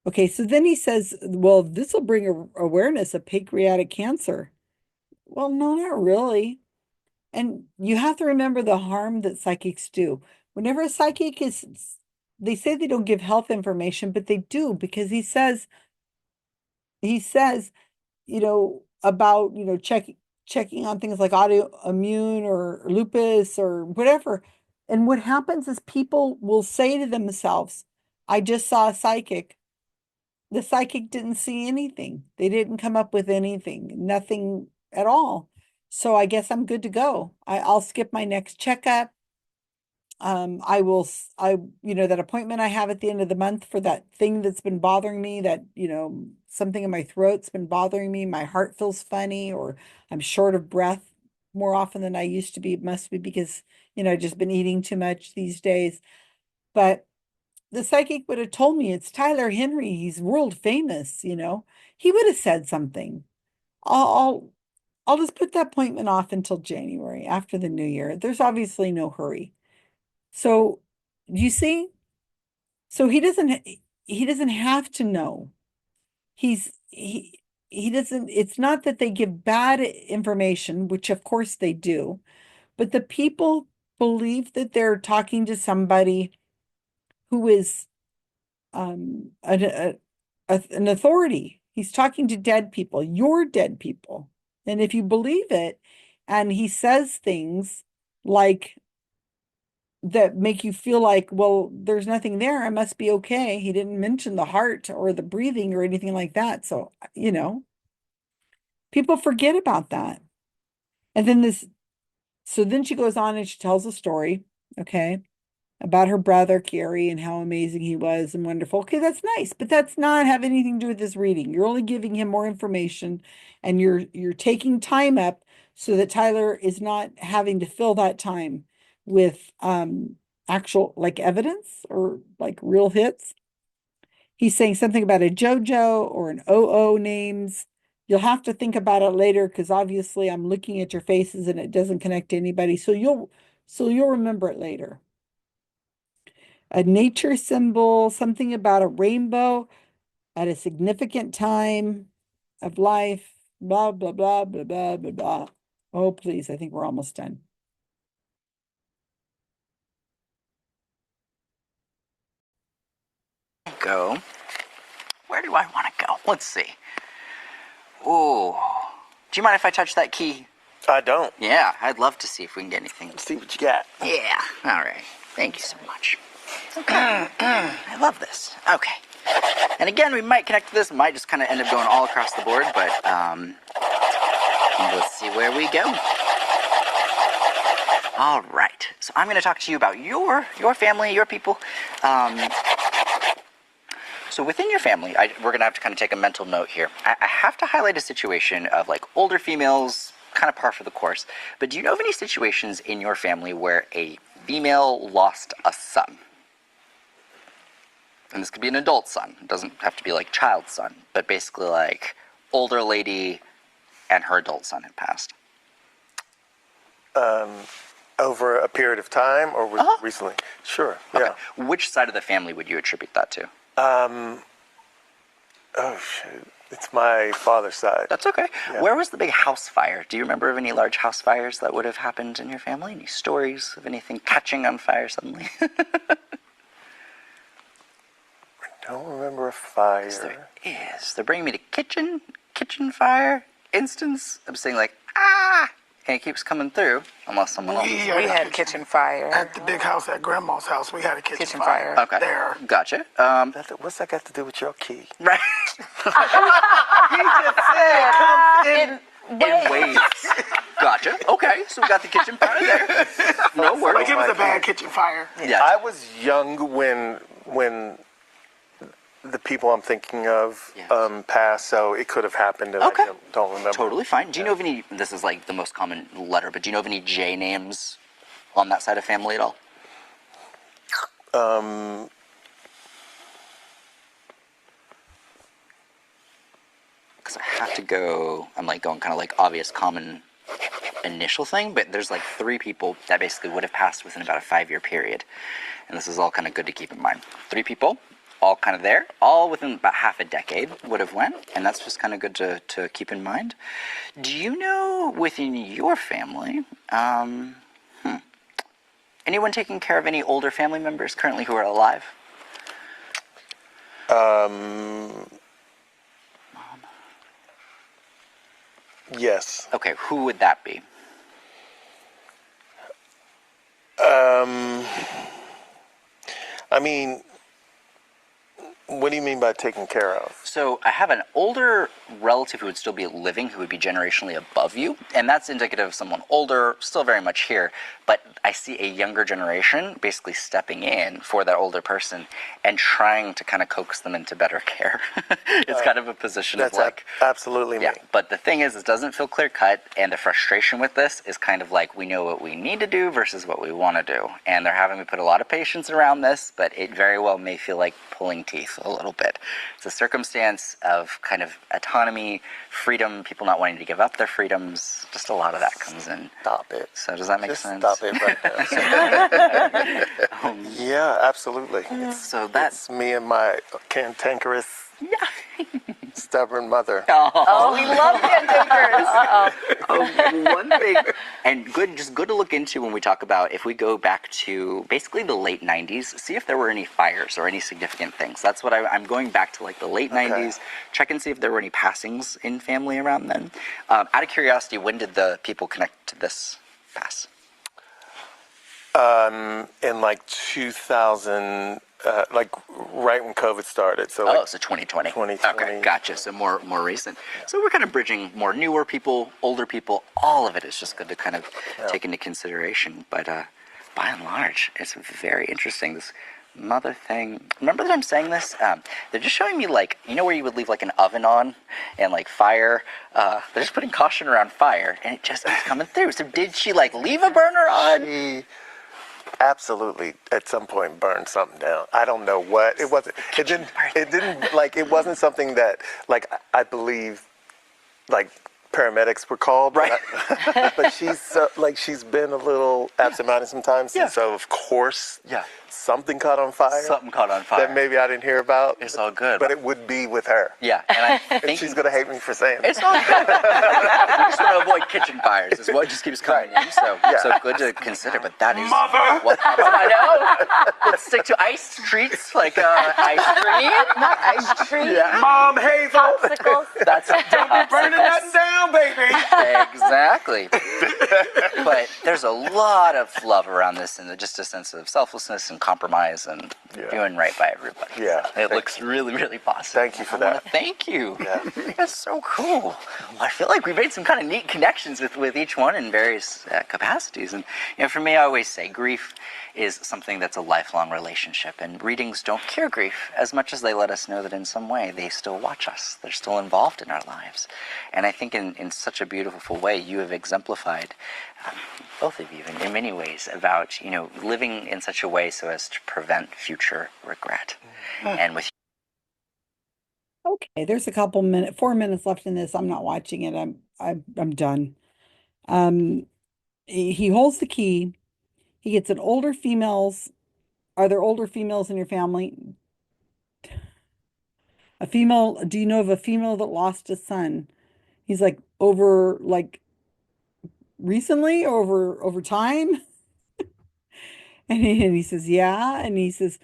Okay, so then he says, well, this will bring awareness of pancreatic cancer. Well, no, not really. And you have to remember the harm that psychics do. Whenever a psychic they say they don't give health information, but they do, because he says, about, checking on things like autoimmune or lupus or whatever. And what happens is people will say to themselves, I just saw a psychic. the psychic didn't see anything. They didn't come up with anything, nothing at all. So I guess I'm good to go. I'll skip my next checkup. I will, that appointment I have at the end of the month for that thing that's been bothering me, that, something in my throat's been bothering me. My heart feels funny, or I'm short of breath more often than I used to be. It must be because, I've just been eating too much these days. But the psychic would have told me it's Tyler Henry. He's world famous, he would have said something. I'll, I'll just put that appointment off until January after the new year. There's obviously no hurry. So you see, so he doesn't have to know. He doesn't, it's not that they give bad information, which of course they do, but the people believe that they're talking to somebody who is an authority. He's talking to dead people. You're dead people. And if you believe it, and he says things like that make you feel like, well, there's nothing there, I must be okay. He didn't mention the heart or the breathing or anything like that. So, people forget about that. And then so then she goes on and she tells a story, okay, about her brother, Gary, and how amazing he was and wonderful. Okay, that's nice, but that's not have anything to do with this reading. You're only giving him more information, and you're taking time up so that Tyler is not having to fill that time with actual like evidence or like real hits. He's saying something about a JoJo or an OO names. You'll have to think about it later because obviously I'm looking at your faces and it doesn't connect to anybody. So you'll remember it later. A nature symbol, something about a rainbow at a significant time of life, blah, blah, blah, blah, blah, blah, blah. Oh, please, I think we're almost done. Go. Where do I want to go? Let's see. Ooh. Do you mind if I touch that key? I don't. Yeah, I'd love to see if we can get anything. See what you got. Yeah, all right. Thank you so much. Okay. I love this. Okay. And again, we might connect to this, might just kind of end up going all across the board, but let's see where we go. All right. So I'm going to talk to you about your family, your people. So within your family, we're going to have to kind of take a mental note here. I have to highlight a situation of like older females, kind of par for the course. But do you know of any situations in your family where a female lost a son? And this could be an adult son. It doesn't have to be like child son, but basically like older lady and her adult son had passed. Over a period of time or recently? Sure, Okay. yeah. Which side of the family would you attribute that to? Oh, shit. It's my father's side. That's okay. Yeah. Where was the big house fire? Do you remember of any large house fires that would have happened in your family? Any stories of anything catching on fire suddenly? I don't remember a fire. There is. They're bringing me to kitchen fire instance. I'm saying like, ah! And it keeps coming through, unless someone else. We had a kitchen fire. At the big house at Grandma's house, we had a kitchen Kitchen fire. fire. Okay. There. Gotcha. What's that got to do with your key? Right. In waves. Gotcha. Okay, so we got the kitchen fire there. No worries. Like it was a bad kitchen fire. Yeah. I was young when the people I'm thinking of Yes. passed, so it could have happened, and Okay. I don't remember. Totally fine. Do you know of any, this is like the most common letter, but do you know of any J names on that side of family at all? Because I have to go, I'm like going kind of like obvious common initial thing, but there's like 3 people that basically would have passed within about a 5-year period. And this is all kind of good to keep in mind. 3 people, all kind of there, all within about half a decade would have went, and that's just kind of good to keep in mind. Do you know within your family, anyone taking care of any older family members currently who are alive? Yes. Okay, who would that be? I mean, What do you mean by taken care of? So I have an older relative who would still be living, who would be generationally above you, and that's indicative of someone older, still very much here, but I see a younger generation basically stepping in for that older person and trying to kind of coax them into better care. It's kind of a position of That's like... absolutely me. Yeah, but the thing is, it doesn't feel clear cut, and the frustration with this is kind of like we know what we need to do versus what we want to do, and they're having me put a lot of patience around this, but it very well may feel like pulling teeth a little bit. It's a circumstance of kind of autonomy, freedom, people not wanting to give up their freedoms. Just a lot of that comes in. Stop it. So does that make Just sense? stop it right there. Yeah, absolutely. So that's It's me and my cantankerous, stubborn mother. Oh, we love cantankerous. one thing, and just good to look into when we talk about, if we go back to basically the late 90s, see if there were any fires or any significant things. That's what I'm going back to, like the late 90s, check and see if there were any passings in family around then. Out of curiosity, when did the people connect to this pass? In like 2000, like right when COVID started. So So 2020. 2020. Okay, gotcha. So more recent. So we're kind of bridging more newer people, older people. All of it is just good to kind of take into consideration. But by and large, it's very interesting. This mother thing. Remember that I'm saying this? They're just showing me, like, you know where you would leave like an oven on and like fire? They're just putting caution around fire, and it just is coming through. So did she like leave a burner on? She absolutely at some point burned something down. I don't know what it wasn't. It didn't like, it wasn't something that, like, I believe like paramedics were called, right? But she's been a little absent-minded sometimes, and so of course, something caught on fire. Something caught on fire that maybe I didn't hear about. It's all good, but it would be with her. Yeah, and I think and she's gonna hate me for saying it's all good. We just want to avoid kitchen fires. Is what just keeps coming in. So good to consider. But that is Mother. what I know. Let's stick to ice treats, like ice cream, Not ice cream. Mom, Hazel. Popsicles. That's Burning nothing down, baby. Exactly. But there's a lot of love around this, and just a sense of selflessness and compromise and doing right by everybody. Yeah. So it looks really, really positive. Thank you for that. Thank you. Yeah. That's so cool. Well, I feel like we made some kind of neat connections with each one in various capacities. And for me, I always say grief is something that's a lifelong relationship, and readings don't cure grief as much as they let us know that in some way they still watch us. They're still involved in our lives. And I think in such a beautiful way, you have exemplified, both of you in many ways, about living in such a way so as to prevent future regret. And with Okay, there's a couple 4 minutes left in this. I'm not watching it. I'm done. He holds the key. He gets an older females. Are there older females in your family? A female, do you know of a female that lost a son? He's like, over like recently, over time? And he says, yeah. And he says,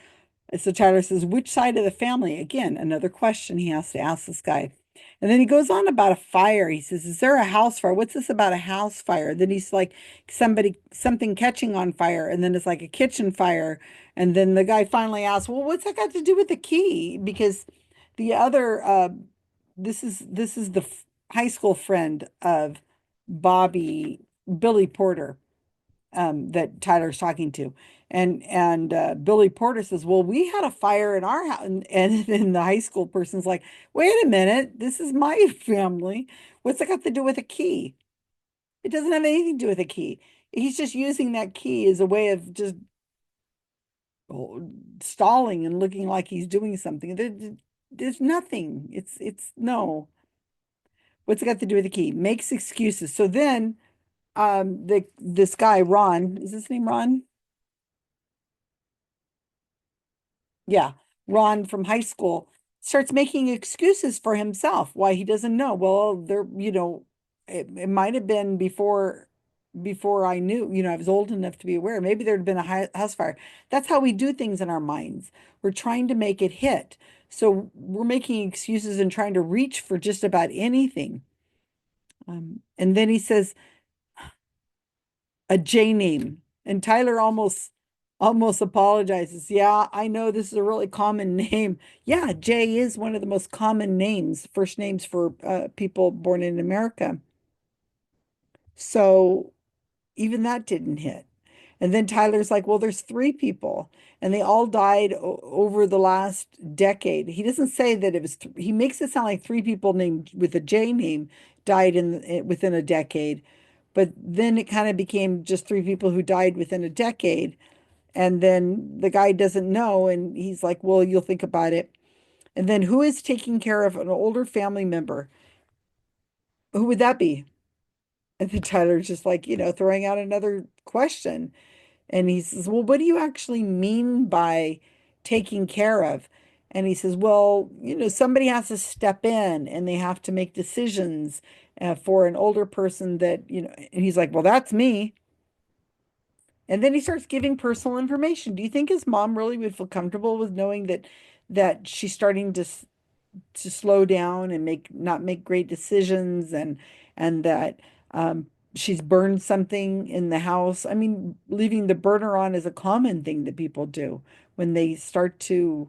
so Tyler says, which side of the family? Again, another question he has to ask this guy. And then he goes on about a fire. He says, is there a house fire? What's this about a house fire? Then he's like, something catching on fire. And then it's like a kitchen fire. And then the guy finally asks, well, what's that got to do with the key? Because the other, this is the high school friend of Billy Porter, that Tyler's talking to. And Billy Porter says, well, we had a fire in our house. And then the high school person's like, wait a minute, this is my family. What's it got to do with a key? It doesn't have anything to do with a key. He's just using that key as a way of just stalling and looking like he's doing something. There's nothing. It's no. What's it got to do with the key? Makes excuses. So then this guy, Ron, is his name Ron? Yeah, Ron from high school starts making excuses for himself why he doesn't know. Well, it might have been before I knew, I was old enough to be aware. Maybe there'd been a house fire. That's how we do things in our minds. We're trying to make it hit. So we're making excuses and trying to reach for just about anything. And then he says a J name, and Tyler almost almost apologizes. Yeah, I know this is a really common name. Yeah, Jay is one of the most common names, first names for people born in America. So even that didn't hit. And then Tyler's like, well, there's three people, and they all died over the last decade. He doesn't say that it was, he makes it sound like three people named with a J name died within a decade. But then it kind of became just three people who died within a decade. And then the guy doesn't know, and he's like, well, you'll think about it. And then who is taking care of an older family member? Who would that be? And then Tyler's just like, throwing out another question. And he says, well, what do you actually mean by taking care of? And he says, well, somebody has to step in and they have to make decisions for an older person that, and he's like, well, that's me. And then he starts giving personal information. Do you think his mom really would feel comfortable with knowing that she's starting to slow down and not make great decisions, and that she's burned something in the house? I mean, leaving the burner on is a common thing that people do when they start to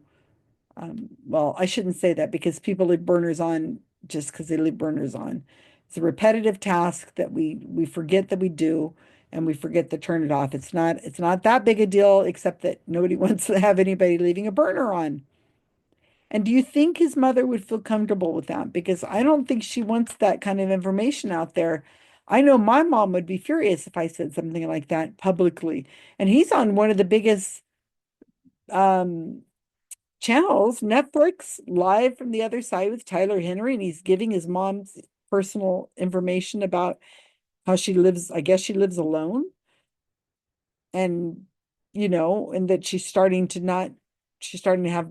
well, I shouldn't say that because people leave burners on just because they leave burners on. It's a repetitive task that we forget that we do, and we forget to turn it off. It's not that big a deal, except that nobody wants to have anybody leaving a burner on. And do you think his mother would feel comfortable with that? Because I don't think she wants that kind of information out there. I know my mom would be furious if I said something like that publicly. And he's on one of the biggest um channels, Netflix, Live from the Other Side with Tyler Henry, and he's giving his mom's personal information about how she lives. I guess she lives alone, and and that she's starting to have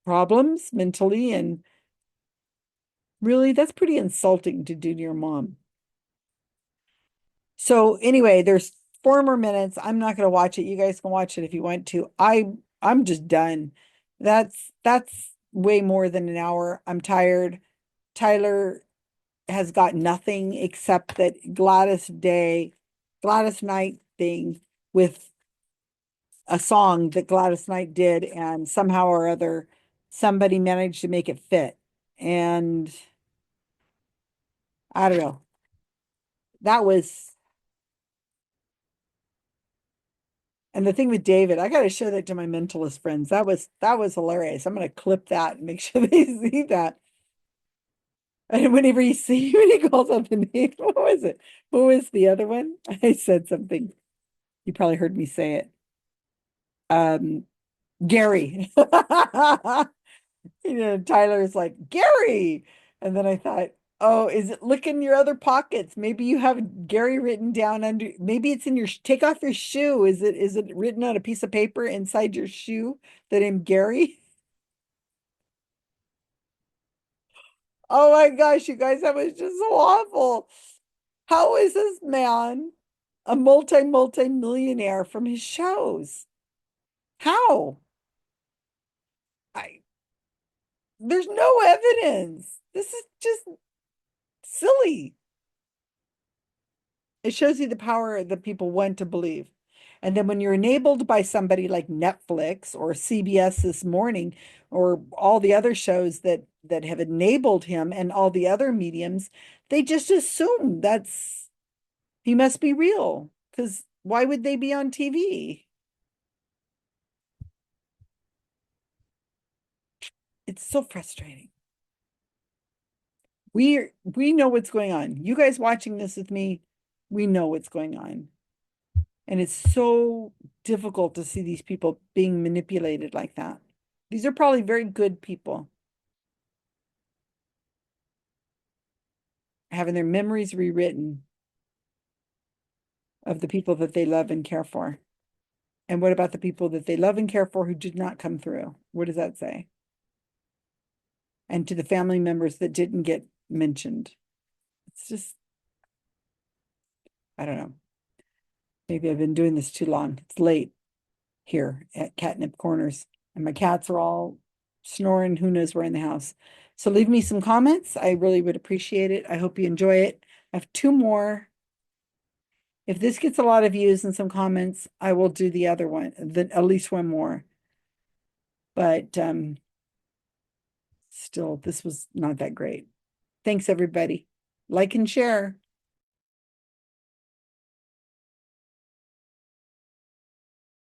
problems mentally, and really, that's pretty insulting to do to your mom. So anyway, there's 4 more minutes. I'm not going to watch it. You guys can watch it if you want to. I'm just done. That's way more than an hour. I'm tired. Tyler has got nothing except that Gladys Knight thing with a song that Gladys Knight did, and somehow or other somebody managed to make it fit. And I don't know. That was And the thing with David, I got to show that to my mentalist friends. That was hilarious. I'm going to clip that and make sure they see that. And whenever you see when he calls out the name, what was it? What was the other one? I said something. You probably heard me say it. Gary. Tyler's like, Gary. And then I thought, oh, is it look in your other pockets? Maybe you have Gary written down under, maybe it's in your, take off your shoe. Is it written on a piece of paper inside your shoe that I'm Gary? Oh my gosh, you guys, that was just so awful. How is this man a multi-millionaire from his shows? How? I There's no evidence. This is just silly. It shows you the power that people want to believe. And then when you're enabled by somebody like Netflix or CBS This Morning or all the other shows that have enabled him and all the other mediums, they just assume he must be real. Because why would they be on TV? It's so frustrating. We know what's going on. You guys watching this with me, we know what's going on. And it's so difficult to see these people being manipulated like that. These are probably very good people, having their memories rewritten of the people that they love and care for. And what about the people that they love and care for who did not come through? What does that say? And to the family members that didn't get mentioned. It's just, I don't know. Maybe I've been doing this too long. It's late here at Catnip Corners, and my cats are all snoring. Who knows where in the house? So leave me some comments. I really would appreciate it. I hope you enjoy it. I have 2 more. If this gets a lot of views and some comments, I will do the other one, at least one more. But still, this was not that great. Thanks, everybody. Like and share.